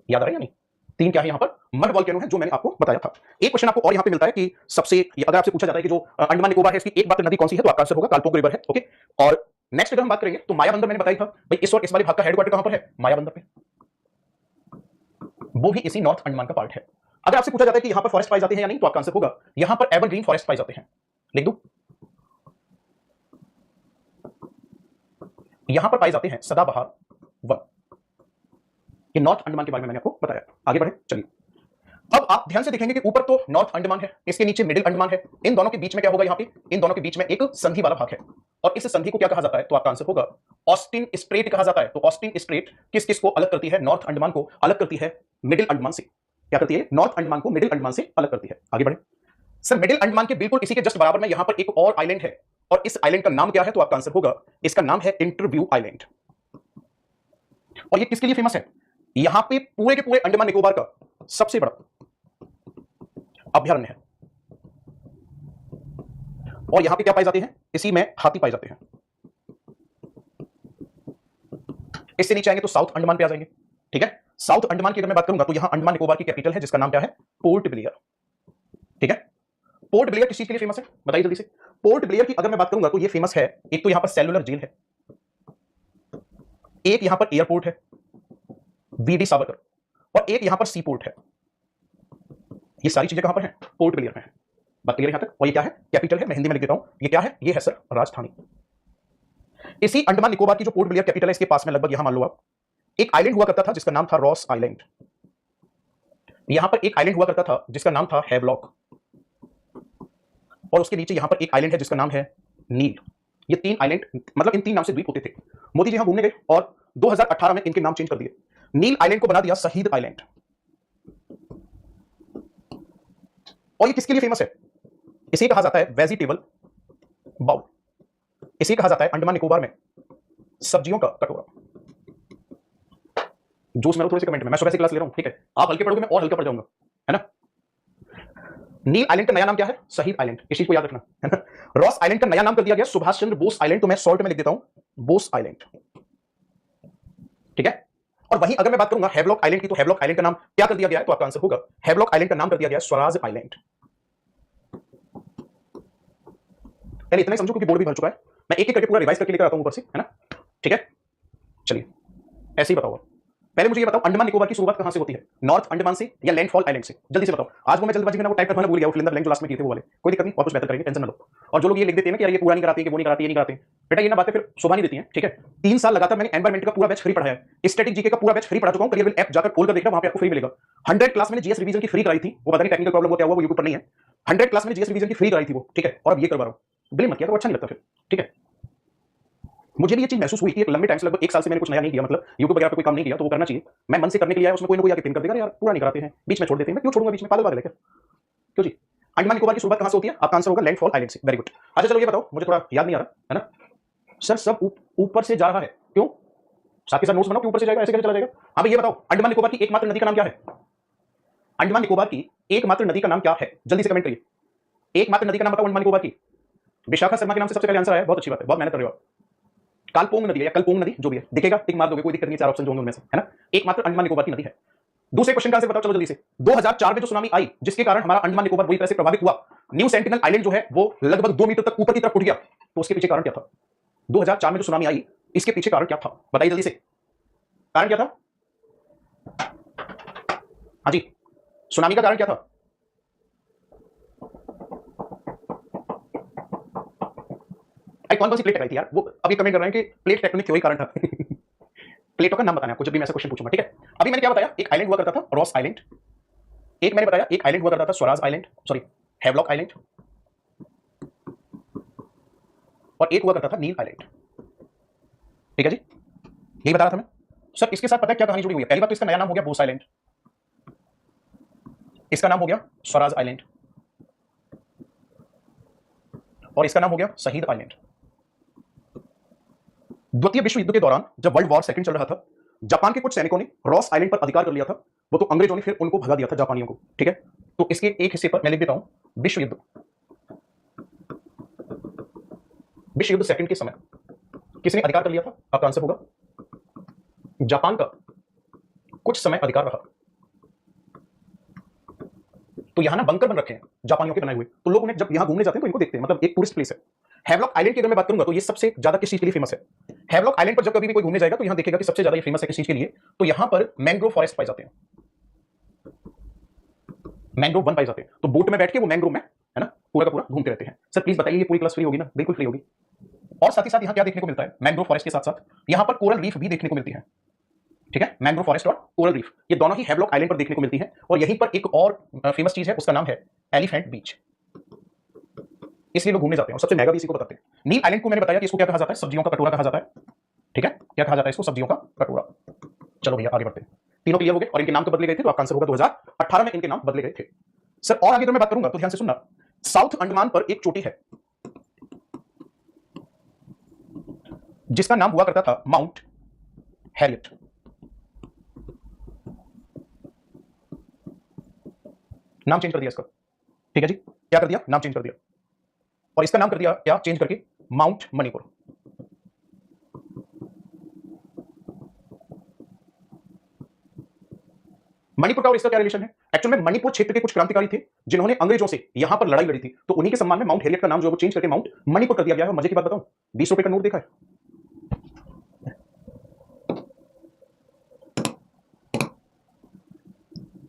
याद आ रहा है या नहीं, 3 क्या है यहां पर, मड वॉल्केनो है, जो मैंने आपको बताया था। एक क्वेश्चन आपको और यहां पे मिलता है कि सबसे, अगर आपसे पूछा जाता है कि जो अंडमान निकोबार है इसकी एकमात्र नदी कौन सी है, तो आपका आंसर होगा कालपोंग रिवर है। ओके, और नेक्स्ट अगर हम बात करेंगे तो मायाबंदर मैंने बताया था भाई, इस वक्त इस वाले भाग का हेडक्वार्टर कहां पर है, मायाबंदर पे, वो भी इसी नॉर्थ अंडमान का पार्ट है। अगर आपसे पूछा जाता है कि यहां पर फॉरेस्ट पाए जाते हैं या नहीं, तो आपका आंसर होगा यहां पर एवरग्रीन फॉरेस्ट पाए जाते हैं। लिख दूं, यहां पर पाए जाते हैं सदाबहार वन। ये नॉर्थ अंडमान के बारे में मैंने आपको बताया। आगे बढ़े, चलिए अब आप ध्यान से देखेंगे कि ऊपर तो नॉर्थ अंडमान है, इसके नीचे मिडिल अंडमान है, इन दोनों के बीच में क्या होगा, यहां पे इन दोनों के बीच में एक संधि वाला भाग है, और इस संधि को क्या कहा जाता है, तो आपका आंसर होगा ऑस्टिन स्ट्रेट कहा जाता है। तो ऑस्टिन स्ट्रेट किस किस को अलग करती है, नॉर्थ अंडमान को अलग करती है मिडिल अंडमान से। क्या करती है, नॉर्थ अंडमान को मिडिल अंडमान से अलग करती है। आगे बढ़े सर, मिडिल अंडमान के बिल्कुल इसी के जस्ट बराबर में यहां पर एक और आइलैंड है, और इस आइलैंड का नाम क्या है, तो आपका आंसर होगा, इसका नाम है इंटरव्यू आइलैंड। और ये किसके लिए फेमस है, यहां पे पूरे के पूरे अंडमान निकोबार का सबसे बड़ा अभयारण्य है। और यहां पे क्या पाए जाते हैं, इसी में हाथी पाए जाते हैं। इससे नीचे आएंगे तो साउथ अंडमान पे आ जाएंगे। ठीक है, साउथ अंडमान की अगर मैं बात करूंगा तो यहां अंडमान निकोबार की कैपिटल है जिसका नाम क्या है, पोर्ट ब्लेयर। ठीक है, पोर्ट ब्लेयर किस चीज के लिए फेमस है, बताइए जल्दी से। पोर्ट ब्लेयर की अगर मैं बात करूंगा तो ये फेमस है, एक तो यहां पर सेलुलर जेल है, एक यहां पर एयरपोर्ट है वीडी सावरकर, और एक यहां पर सी पोर्ट है। ये सारी चीजें कहां पर हैं, पोर्ट ब्लेयर में है। बात क्लियर यहां तक। और ये क्या है, कैपिटल है, मैं हिंदी में लिख देता हूं, ये क्या है, ये है सर राजधानी। इसी अंडमान निकोबार की जो पोर्ट ब्लेयर कैपिटल है इसके पास में लगभग यहां मान लो आप एक आइलैंड हुआ करता था जिसका नाम था रॉस आइलैंड। यहां पर एक आइलैंड हुआ करता था जिसका नाम था हैवलॉक, और उसके नीचे यहां पर एक आइलैंड है जिसका नाम है नील। ये 3 आइलैंड, मतलब इन 3 नाम से द्वीप होते थे। मोदी जी यहां घूमने गए और 2018 में इनके नाम चेंज कर दिए, नील आइलैंड को बना दिया शहीद आइलैंड। और ये किसके लिए फेमस है, इसे कहा जाता है वेजिटेबल बाउल। इसे कहा जाता है अंडमान निकोबार में सब्जियों का कटोरा। जोश मेरा थोड़े से कमेंट में, मैं सुबह से क्लास ले रहा हूं, ठीक है, आप हल्के पढ़ोगे मैं और हल्का पढ़ जाऊंगा, है ना। नील आइलैंड का नया नाम क्या है, शहीद आइलैंड, इस चीज को याद रखना, है ना। रॉस आइलैंड का नया नाम कर दिया गया सुभाष चंद्र बोस आइलैंड, तो मैं शॉर्ट में लिख देता हूं बोस आइलैंड। ठीक है, और वहीं अगर मैं बात करूंगा हैवलॉक आइलैंड की, तो हैवलॉक आइलैंड का नाम क्या कर दिया गया है, तो आपका आंसर होगा हैवलॉक आइलैंड का नाम कर दिया गया स्वराज आइलैंड। यानी इतना ही समझो क्योंकि बोर्ड भी भर चुका है, मैं एक एक करके पूरा रिवाइज करके लेकर आता हूं ऊपर से, है ना। ठीक है, चलिए ऐसे ही बताओ। पहले मुझे ये बताओ अंडमान निकोबार की शुरुआत कहां से होती है, नॉर्थ अंडमान से या लैंडफॉल आइलैंड से, जल्दी से बताओ। आज वो मैं जल्दबाजी में ना वो टाइप करना भूल गया, वो फिलिंदर ब्लैंक जो लास्ट में किए थे वो वाले, कोई दिक्कत नहीं, और कुछ बेहतर करेंगे, टेंशन ना लो। और जो लोग ये लिख देते हैं ना कि यार ये पूरा नहीं कराते हैं, कि वो नहीं कराते, ये नहीं कराते, बेटा ये ना बातें फिर शोभा नहीं देती हैं। ठीक है, 3 साल लगातार मैंने एनवायरमेंट का पूरा बैच फ्री पढ़ाया है, स्टैटिक जीके का पूरा बैच फ्री पढ़ा चुका हूं, करियर ऐप जाकर खोलकर देखना, वहां पे आपको फ्री मिलेगा। 100 क्लास मैंने जीएस रिवीजन की फ्री कराई थी, वो पता नहीं टेक्निकल प्रॉब्लम होता है वो यूट्यूब पर नहीं है। 100 क्लास मैंने जीएस रिवीजन की फ्री कराई थी वो, ठीक है, और अब ये करवा रहा हूं, ब्लेम मत किया तो अच्छा नहीं लगता फिर। ठीक है, मुझे भी ये चीज महसूस हुई कि एक लंबे टाइम से लगभग 1 साल से मैंने कुछ नया नहीं किया, मतलब यूट्यूब वगैरह पे कोई काम नहीं किया, तो वो करना चाहिए। मैं मन से करने के लिए आया, उसमें कोई ना कोई आके पिन कर देगा, यार पूरा नहीं कराते हैं, बीच में छोड़ देते हैं, मैं क्यों छोड़ूंगा बीच में, पागल पागल है क्या, क्यों जी। अंडमान निकोबार की शुरुआत कहां से होती है, आपका आंसर होगा लैंडफॉल आइलैंड से। Very good. अच्छा चलो ये बताओ, मुझे थोड़ा याद नहीं आ रहा है ना सर, सब ऊपर से जा रहा है, क्यों, साथ के साथ नोट्स बनाओ कि ऊपर से जाएगा, ऐसे कैसे चला जाएगा। हाँ भाई ये बताओ, अंडमान निकोबार की एकमात्र नदी का नाम क्या है, अंडमान निकोबार की एकमात्र नदी का नाम क्या है, जल्दी से कमेंट करिए। एकमात्र नदी का नाम बताओ अंडमान निकोबार की। विशाखा शर्मा के नाम से सबसे पहले आंसर आया, बहुत अच्छी बात है, बहुत मेहनत कर रहे हो आप। कालपोंग नदी है या कलपोंग नदी, जो भी है, दिखेगा टिक मार दोगे, कोई दिक्कत नहीं, 4 ऑप्शन जो होंगे उनमें से, है ना। एकमात्र अंडमान निकोबार की नदी है। दूसरे क्वेश्चन का आंसर बताओ चलो जल्दी से। 2004 में जो सुनामी आई जिसके कारण हमारा अंडमान निकोबार बुरी तरह से प्रभावित हुआ, न्यू सेंटिनल आइलैंड जो है वो लगभग 2 मीटर तक ऊपर की तरफ उठ गया, तो उसके पीछे कारण क्या था। 2004 में जो सुनामी आई इसके पीछे कारण क्या था, बताइए जल्दी से, कारण क्या था? हाँ जी, सुनामी का कारण क्या था? अरे कौन कौन सी प्लेट टकराई थी यार, वो अभी कमेंट कर रहे हैं कि प्लेट टेक्टोनिक थ्योरी कारण था। प्लेटों का नाम बताना है आपको जब भी मैं ऐसा क्वेश्चन पूछूंगा, ठीक है? अभी मैंने क्या बताया, एक आइलैंड हुआ करता था रॉस आइलैंड, एक मैंने बताया एक आइलैंड हुआ करता था Swaraj island, sorry Havelock island, और एक हुआ करता था नील आइलैंड। ठीक है जी, यही बता रहा था मैं। सर इसके साथ पता है क्या कहानी जुड़ी हुई है? पहली बात तो इसका नया नाम हो गया बोस आइलैंड, इसका नाम हो गया स्वराज आइलैंड, और इसका नाम हो गया शहीद आइलैंड। द्वितीय विश्व युद्ध के दौरान जब वर्ल्ड वॉर सेकंड चल रहा था, जापान के कुछ सैनिकों ने रॉस आइलैंड पर अधिकार कर लिया था, वो तो अंग्रेजों ने फिर उनको भगा दिया था जापानियों को, ठीक है? तो इसके एक हिस्से पर मैं लिख देता हूं विश्व युद्ध, विश्व युद्ध सेकंड के समय किसने अधिकार कर लिया था? आपका आंसर होगा जापान का कुछ समय अधिकार रहा। तो यहां ना बंकर बन रखे हैं जापानियों के बनाए हुए, तो लोग उन्हें जब यहां घूमने जाते हैं तो इनको देखते हैं, मतलब एक टूरिस्ट प्लेस है। हैवलॉक आइलैंड की अगर मैं बात करूंगा तो ये सबसे ज्यादा किस चीज के लिए फेमस है? हैवलॉक आइलैंड पर जब कभी भी कोई घूमने जाएगा तो यहां देखेगा कि सबसे ज्यादा ये फेमस है किस चीज के लिए? तो यहां पर मैंग्रोव फॉरेस्ट पाए जाते हैं, मैंग्रोव वन पाए जाते हैं। तो बोट में बैठ के वो मैंग्रोव में है ना पूरा का पूरा घूमते रहते हैं। सर प्लीज बताइए ये पूरी क्लास फ्री होगी ना? बिल्कुल फ्री होगी। और साथ ही साथ यहां क्या देखने को मिलता है? मैंग्रोव फॉरेस्ट के साथ साथ यहां पर कोरल रीफ भी देखने को मिलती है, ठीक है? मैंग्रोव फॉरेस्ट और कोरल रीफ ये दोनों ही हैवलॉक आइलैंड पर देखने को मिलती है। और यहीं पर एक और फेमस चीज है, उसका नाम है एलिफेंट बीच, इसलिए लोग घूमने जाते हैं और सबसे महंगा भी इसी को बताते हैं। नील आइलैंड को मैंने बताया कि इसको क्या कहा जाता है? सब्जियों का कटोरा कहा जाता है, ठीक है? क्या कहा जाता है इसको? सब्जियों का कटोरा। चलो भैया आगे बढ़ते हैं, तीनों क्लियर हो गए और इनके नाम तो बदले गए थे, तो आपका आंसर होगा 2018 में इनके नाम बदले गए थे। सर और आगे अगर मैं बात करूंगा तो ध्यान से सुनना, साउथ अंडमान पर एक चोटी है जिसका नाम हुआ करता था माउंट हैरियट। नाम चेंज कर दिया इसका, ठीक है जी? क्या कर दिया? नाम चेंज कर दिया, और इसका नाम कर दिया क्या चेंज करके? माउंट मणिपुर। मणिपुर का और इसका क्या रिलेशन है? एक्चुअल में मणिपुर क्षेत्र के कुछ क्रांतिकारी थे जिन्होंने अंग्रेजों से यहां पर लड़ाई लड़ी थी, तो उन्हीं के सम्मान में माउंट हैरियट का नाम जो है वो चेंज करके माउंट मणिपुर कर दिया गया है। मजे की बात बताऊं, 20 रुपए का नोट देखा है?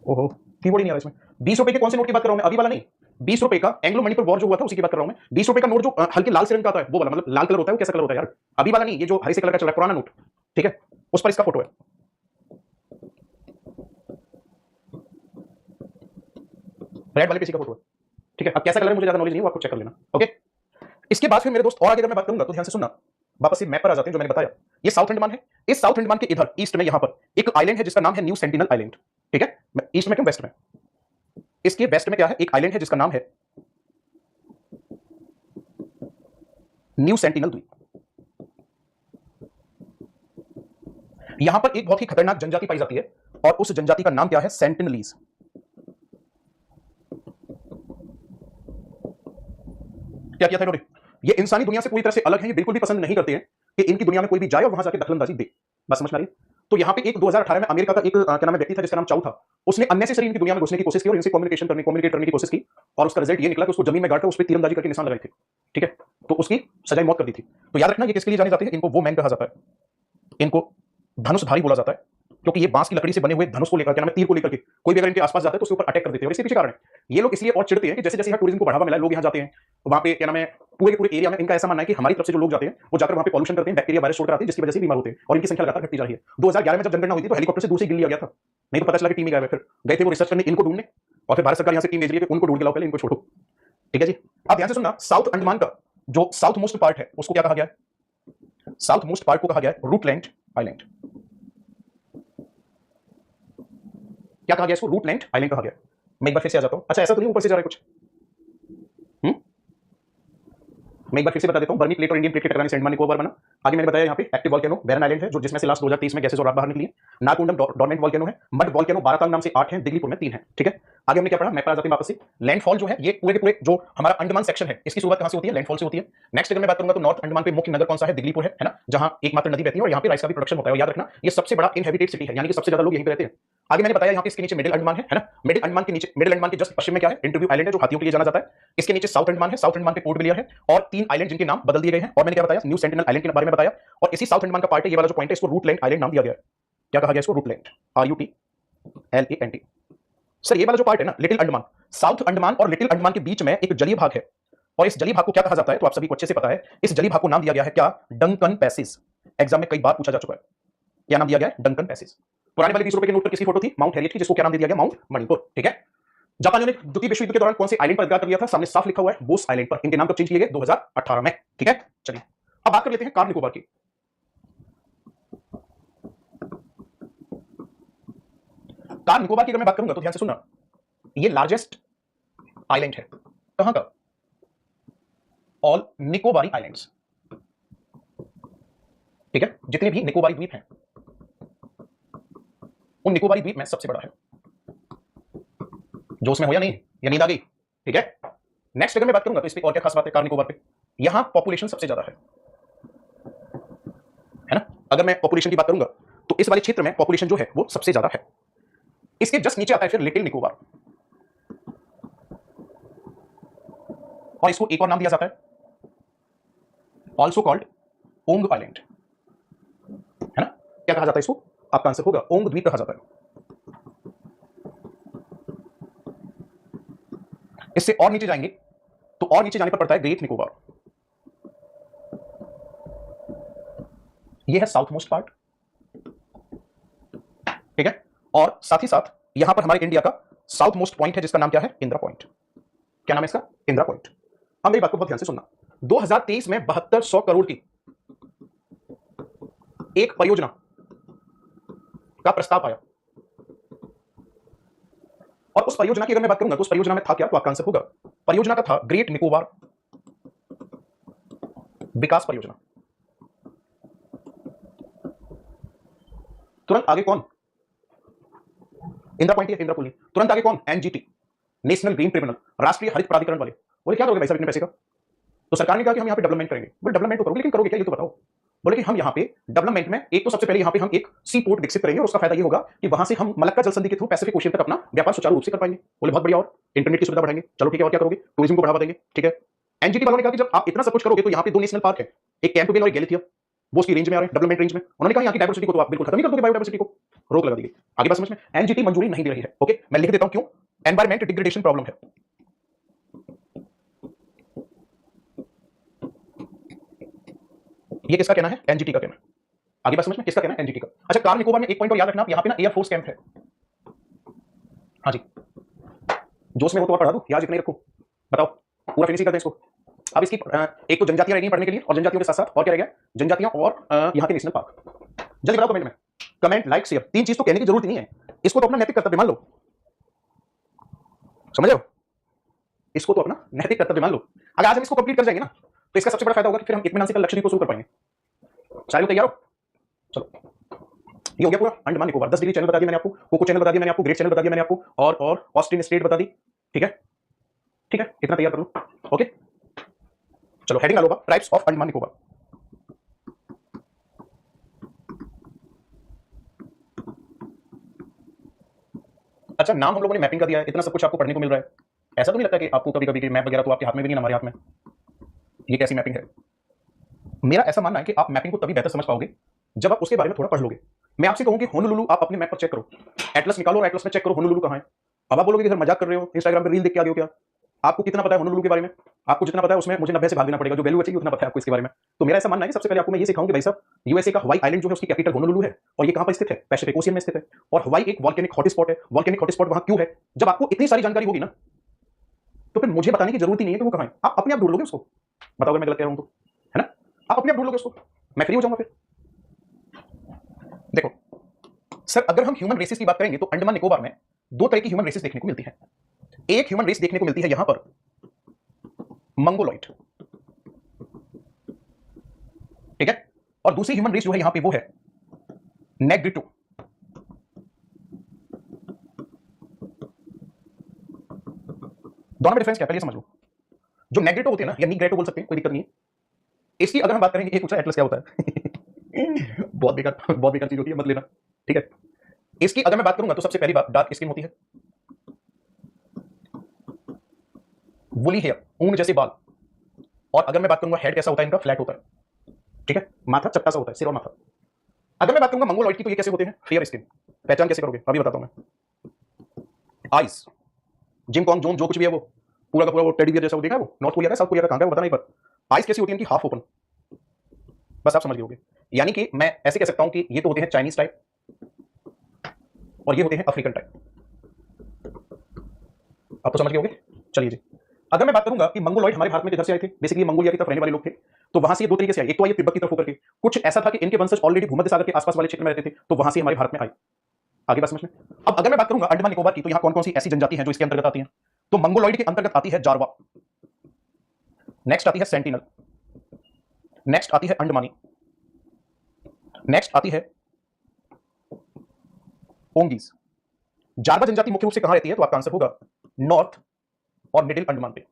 ओहो कीबोर्ड ही नहीं आ रहा इसमें। 20 रुपए के कौन से नोट की बात कर रहा हूं मैं? अभी वाला नहीं, 20 रुपए का एंग्लो मणिपुर वॉर जो हुआ था उसी की बात कर रहा हूं मैं। 20 रुपए का नोट जो हल्के लाल से रंग का आता है वो वाला, मतलब लाल कलर होता है, वो कैसा कलर होता है यार? अभी वाला नहीं, ये जो हरे से कलर का चल रहा है पुराना नोट, ठीक है? उस पर इसका फोटो है, रेड वाले पे इसी का फोटो है, ठीक है? अब कैसा कलर है मुझे ज्यादा नॉलेज नहीं है, वो आपको चेक कर लेना, ओके? इसके बाद फिर मेरे दोस्त और आगे अगर मैं बात करूंगा तो ध्यान से सुनना, वापस से मैप पर आ जाते हैं जो मैंने बताया। ये साउथ अंडमान है, इस साउथ अंडमान के इधर ईस्ट में यहां पर एक आइलैंड है जिसका नाम है न्यू सेंटिनल आइलैंड, ठीक है? ईस्ट में क्यों, वेस्ट में? इसके वेस्ट में क्या है? एक आइलैंड है जिसका नाम है न्यू सेंटिनल द्वीप। यहां पर एक बहुत ही खतरनाक जनजाति पाई जाती है और उस जनजाति का नाम क्या है? सेंटिनलीज। क्या किया था इन्होंने? ये इंसानी दुनिया से पूरी तरह से अलग है, ये बिल्कुल भी पसंद नहीं करते हैं कि इनकी दुनिया में कोई भी जाए और वहां जाके दखलंदाजी दे। बात समझ में आ रही है? तो यहां पे एक 2018 में अमेरिका का एक क्या नाम है व्यक्ति था जिसका नाम चाउ था, उसने अननेसेसरी इनकी दुनिया में घुसने की कोशिश की और इनसे कम्युनिकेट करने की कोशिश की, और उसका रिजल्ट ये निकला कि उसको जमीन में गाड़कर उस पर तीरंदाजी करके निशान लगाए थे, ठीक है? तो उसकी सजाई मौत कर दी थी। तो याद रखना ये किसके लिए जाने जाते हैं? इनको वो मैन कहा जाता है, इनको धनुषधारी बोला जाता है, क्योंकि ये बांस की लकड़ी से बने हुए धनुष को लेकर, क्या नाम है, तीर को लेकर के कोई भी अगर इनके आसपास जाता है तो उसके ऊपर अटैक कर देते हैं। और इसके पीछे कारण है, ये लोग इसलिए और चिढ़ते हैं कि जैसे जैसे यहाँ टूरिज्म को बढ़ावा मिला है, लोग यहाँ जाते हैं, वहां पे क्या नाम है पूरे के पूरे एरिया में इनका ऐसा मानना है कि हमारी तरफ से जो लोग जाते हैं वो जाकर वहां पे पॉल्यूशन करते हैं, बैक्टीरिया वायरस छोड़कर आते हैं, जिसकी वजह से बीमार होते हैं और इनकी संख्या लगातार घटती जा रही है। 2011 में जब जनगणना हुई थी तो हेलीकॉप्टर से दूर से गिर लिया गया था, नहीं तो पता चला कि टीम ही गायब है। फिर गए थे वो रिसर्च करने इनको ढूंढने, और फिर भारत सरकार यहाँ से टीम भेज रही है कि उनको ढूंढ के लाओ, पहले इनको छोड़ो, ठीक है जी? अब ध्यान से सुनना, साउथ अंडमान का जो साउथ मोस्ट पार्ट है उसको क्या कहा गया है? साउथ मोस्ट पार्ट को कहा गया है रूटलैंड आइलैंड। क्या कहा गया इसको? रूटलैंड आइलैंड कहा गया। मैं एक बार फिर से आ जाता हूं। अच्छा ऐसा तो नहीं ऊपर से जा रहा है कुछ? मैं एक बार फिर से बता देता हूं, बर्मी प्लेट और इंडियन प्लेट के टकराने से अंडमान निकोबार बना। आगे मैंने बताया यहाँ पे एक्टिव वॉल्केनो बैरन आइलैंड है, जो जिसमें से लास्ट 2030 में गैसेस और राख बाहर निकली है। नाकुंडम डोरमेंट वॉल्केनो है, मड वॉल्केनो बारातांग नाम से 8 है, दिगलीपुर में 3 है, ठीक है? आगे हमने क्या पढ़ा, मैप पर आ जाते हैं वापस से। लैंडफॉल जो है ये पूरे के पूरे जो हमारा अंडमान सेक्शन है इसकी शुरुआत कहां से होती है, लैंडफॉल से होती है। नेक्स्ट अगर मैं बात करूंगा तो नॉर्थ अंडमान पे मुख्य नगर कौन सा है, दिगलीपुर है ना, जहां एकमात्र नदी बहती है और यहां पे राइस का भी प्रोडक्शन होता है। और याद रखना ये सबसे बड़ा इनहेबिटेड सिटी है, यानी कि सबसे ज्यादा लोग यहीं पे रहते हैं। आगे मैंने बताया यहाँ पे इसके नीचे मिडिल अंडमान है ना, मिडिल अंडमान के नीचे, मिडिल अंडमान के जस्ट पश्चिम में क्या है, इंटरव्यू आइलैंड है जो हाथियों के लिए जाना जाता है। इसके नीचे साउथ अंडमान है, साउथ अंडमान पे पोर्ट ब्लेयर है और 3 आइलैंड जिनके नाम बदल दिए गए हैं। और मैंने क्या बताया, न्यू सेंटिनल आइलैंड के बारे में बताया। और इसी साउथ अंडमान का पार्ट है ये वाला जो पॉइंट है, इसको रूटलैंड आइलैंड नाम दिया गया है। क्या कहा गया इसको, रूटलैंड, RUTLAND। सर ये वाला जो पार्ट है ना लिटिल अंडमान, साउथ अंडमान और लिटिल अंडमान के बीच में एक जलीय भाग है और इस जलीय भाग को क्या कहा जाता है, तो आप सभी को अच्छे से पता है। इस जलीय भाग को नाम दिया गया है क्या, डंकन पैसेज। एग्जाम में कई बार पूछा जा चुका है, क्या नाम दिया गया है, डंकन पैसेज। पुराने वाले 20 रुपए के नोट पर किसकी फोटो थी, माउंट हैरियट की, जिसको क्या नाम दिया गया, माउंट मणिपुर। ठीक है। जापानियों ने द्वितीय विश्व युद्ध के दौरान कौन से आइलैंड पर अधिकार कर लिया था, सामने साफ लिखा हुआ है, बोस आइलैंड पर। इनके नाम कब चेंज किए गए, 2018 में। ठीक है। चलिए अब बात कर लेते हैं कार निकोबार की। कार निकोबार की अगर मैं बात करूंगा तो ध्यान से सुनना, ये लार्जेस्ट आइलैंड है। कहां का, ऑल निकोबारी आइलैंड्स। ठीक है। जितने भी निकोबारी द्वीप हैं उन निकोबारी द्वीप में सबसे बड़ा है। जो उसमें हो या नहीं, या नींद आ गई। ठीक है। नेक्स्ट अगर मैं बात करूंगा तो इस पे और क्या खास बात है कार निकोबार पे, यहां पॉपुलेशन सबसे ज्यादा है ना। अगर मैं पॉपुलेशन की बात करूंगा तो इस वाले क्षेत्र में पॉपुलेशन जो है वो सबसे ज्यादा है। इसके जस्ट नीचे आता है फिर लिटिल निकोबार, और इसको एक और नाम दिया जाता है, ऑल्सो कॉल्ड ओंग आइलैंड, है ना। क्या कहा जाता है इसको, आपका आंसर होगा ओंग द्वीप कहा जाता है। इससे और नीचे जाएंगे तो और नीचे जाने पर पड़ता है ग्रेट निकोबार। यह है साउथ मोस्ट पार्ट। ठीक है। और साथ ही साथ यहां पर हमारे इंडिया का साउथ मोस्ट पॉइंट है जिसका नाम क्या है, इंदिरा पॉइंट। क्या नाम है इसका, इंदिरा पॉइंट। अब मेरी बात को बहुत ध्यान से सुनना, 2023 में 7200 करोड़ की एक परियोजना का प्रस्ताव आया और उस परियोजना की अगर मैं बात करूंगा तो उस परियोजना में था क्या, तो आपका आंसर होगा, परियोजना का था ग्रेट निकोबार विकास परियोजना। तुरंत आगे कौन, इंदिरा पॉइंट या इंदिरा पुल, तुरंत आगे कौन, NGT, नेशनल ग्रीन ट्रिब्यूनल, राष्ट्रीय हरित प्राधिकरण वाले। बोले क्या करोगे भाई साहब इतने पैसे का, तो सरकार ने कहा कि हम यहाँ पे डेवलपमेंट करेंगे। बोले डेवलपमेंट तो करोगे लेकिन करोगे क्या ये तो बताओ। बोले कि हम यहाँ पे डेवलपमेंट में एक तो सबसे पहले यहाँ पे हम एक सी पोर्ट विकसित करेंगे और उसका फायदा ये होगा कि वहां से हम मलक्का जल संधि के थ्रू पैसिफिक ओशियन तक अपना व्यापार सुचारू रूप से कर पाएंगे। बोले बहुत बढ़िया, और इंटरनेट की सुविधा बढ़ाएंगे। चलो ठीक है, और क्या करोगे, टूरिज्म को बढ़ावा देंगे। ठीक है। NGT वालों ने कहा कि जब आप इतना सब कुछ करोगे तो यहाँ पे 2 नेशनल पार्क है, एक कैंपबेल और एक गैलिथिया, वो उसकी रेंज में आ रहे हैं, डेवलपमेंट रेंज में। उन्होंने कहा यहाँ की डायवर्सिटी को तो आप बिल्कुल खत्म ही कर दोगे, बायोडायवर्सिटी को रोक लगा दी। आगे बात समझ में, NGT मंजूरी नहीं दे रही है। ओके, मैं लिख देता हूं क्यों, एनवायरमेंट डिग्रेडेशन प्रॉब्लम है। ये किसका कहना है, NGT का कहना है। आगे बात समझ में, किसका कहना है, NGT का। अच्छा, कार निकोबार में एक पॉइंट और याद रखना, यहाँ पे ना एयरफोर्स कैंप है। हाँ जी, जोश में हो तो और पढ़ा दूं, याद इतना ही रखूं, बताओ, पूरा फिनिश कर दें इसको। अब इसकी एक तो जनजातियां रहेंगी पढ़ने के लिए, और जनजातियों के साथ साथ और क्या रह गया, जनजातियां और यहाँ के नेशनल पार्क। जल्दी बताओ कमेंट में, कमेंट, लाइक, शेयर, 3 चीज तो कहने की जरूरत नहीं है, इसको तो अपना नैतिक कर्तव्य मान लो। समझ रहे हो, इसको तो अपना नैतिक कर्तव्य मान लो। अगर आज हम इसको कंप्लीट कर जाएंगे ना तो इसका सबसे बड़ा फायदा होगा कि फिर हम इत्मीनान से कल लक्षद्वीप को शुरू कर पाएंगे। सारे लोग तैयार हो, चलो। ये हो गया पूरा अंडमान निकोबार। 10 डिग्री चैनल बता दिया मैंने आपको, कोको चैनल बता दिया मैंने आपको, ग्रेट चैनल बता दिया मैंने आपको, और ऑस्ट्रेलियन स्टेट बता दी। ठीक है, ठीक है, इतना तैयार कर लो। ओके, चलो हेडिंग डालो, ट्राइब्स ऑफ अंडमान निकोबार। अच्छा, नाम हम लोगों ने मैपिंग का दिया है, इतना सब कुछ आपको पढ़ने को मिल रहा है, ऐसा तो नहीं लगता कि आपको कभी कभी मैप वगैरह तो आपके हाथ में भी नहीं, हमारे हाथ में। ये कैसी मैपिंग है? मेरा ऐसा मानना है कि आप मैपिंग को तभी बेहतर समझ पाओगे जब आप उसके बारे में थोड़ा पढ़ लोगे। मैं आपसे कहूं कि होनोलुलु आप अपने मैप पर चेक करो, एटलस निकालो और एटलस में चेक करो होनोलुलु कहां है। अब आप बोलोगे कि सर मजाक कर रहे हो, इंस्टाग्राम पे रील देख के आ गए हो क्या? आपको कितना पता है होनोलुलु के बारे में? आपको जितना पता है उसमें मुझे 90 से भाग देना पड़ेगा, जो वैल्यू बचेगी उतना पता है आपको इसके बारे में। तो मेरा ऐसा मानना है कि सबसे पहले आपको मैं ये सिखाऊं कि भाई साहब, यूएसए का हवाई आइलैंड जो है उसकी कैपिटल होनोलुलु है, और ये कहां पर स्थित है, पैसिफिक ओशियन में स्थित है। और हवाई एक वॉल्केनिक हॉटस्पॉट है। वॉल्केनिक हॉटस्पॉट वहां क्यों है? जब आपको इतनी सारी जानकारी होगी ना तो फिर मुझे बताने की जरूरत ही नहीं है कि वो कहां है, आप अपने आप ढूंढ लोगे उसको। बताओ अगर मैं गलत कह रहा हूं तो, है ना, आप अपने आप ढूंढ लोगे उसको, मैं फ्री हो जाऊंगा फिर। देखो सर, अगर हम ह्यूमन रेसेस की बात करेंगे तो अंडमान निकोबार में 2 तरह की ह्यूमन रेसेस देखने को मिलती है। एक ह्यूमन रेस देखने को मिलती है यहां पर मंगोलॉइड, ठीक है, और दूसरी ह्यूमन रेस जो है यहां पे वो है नेग्रिटो। दोनों में डिफरेंस क्या है पहले ये समझ लो। जो नेग्रेटो होते हैं ना, या निग्रेटो बोल सकते हैं, कोई दिक्कत नहीं है। इसकी अगर हम बात करेंगे, एक पूछा एटलस क्या होता है बहुत बेकार चीज होती है, मत लेना, ठीक है। इसकी अगर मैं बात करूंगा तो सबसे पहली बात डार्क स्किन होती है, वुली हेयर, ऊन जैसे बाल। और अगर मैं बात करूंगा हेड कैसा होता है इनका, फ्लैट होता है, ठीक है, माथा चपटा सा होता है, सिर और माथा। अगर मैं बात करूंगा मंगोलॉइड की, तो ये कैसे होते हैं, फेयर स्किन। पहचान कैसे करोगे, अभी बताता हूं मैं। आइस, जिम कॉन्ग जोन जो कुछ भी है वो पूरा का पूरा वो टेडी बियर जैसा, वो देखा है, वो नॉर्थ कोरिया का, साउथ कोरिया का, कहां का है वो बता नहीं, पर आइस कैसी होती है इनकी, हाफ ओपन। बस आप समझ गए होगे। यानी कि मैं ऐसे कह सकता हूं कि ये तो होते हैं चाइनीज टाइप, और ये होते हैं अफ्रीकन टाइप। आप तो समझ गए होगे। चलिए जी, अगर मैं बात करूंगा कि मंगोलॉइड हमारे भारत में किधर से आए थे, बेसिकली मंगोलिया की तरफ रहने वाले लोग थे, तो वहां से ये दो तरीके से आए। एक तो आए तिब्बत की तरफ होकर के, कुछ ऐसा था कि इनके वंशज ऑलरेडी भूमध्य सागर के आसपास वाले क्षेत्र में रहते थे, तो वहां से हमारे भारत में आए। आगे बात समझ में। अब अगर मैं बात करूंगा अंडमान निकोबार की, तो यहां कौन कौन सी ऐसी जनजाति हैं जो इसके अंतर्गत आती हैं, तो मंगोलॉइड के अंतर्गत आती है जारवा, नेक्स्ट आती है सेंटिनल, नेक्स्ट आती है अंडमानी, नेक्स्ट आती है ओंगीज। जारवा जनजाति मुख्य रूप से कहां रहती है, तो आपका आंसर होगा नॉर्थ और मिडिल अंडमान पे।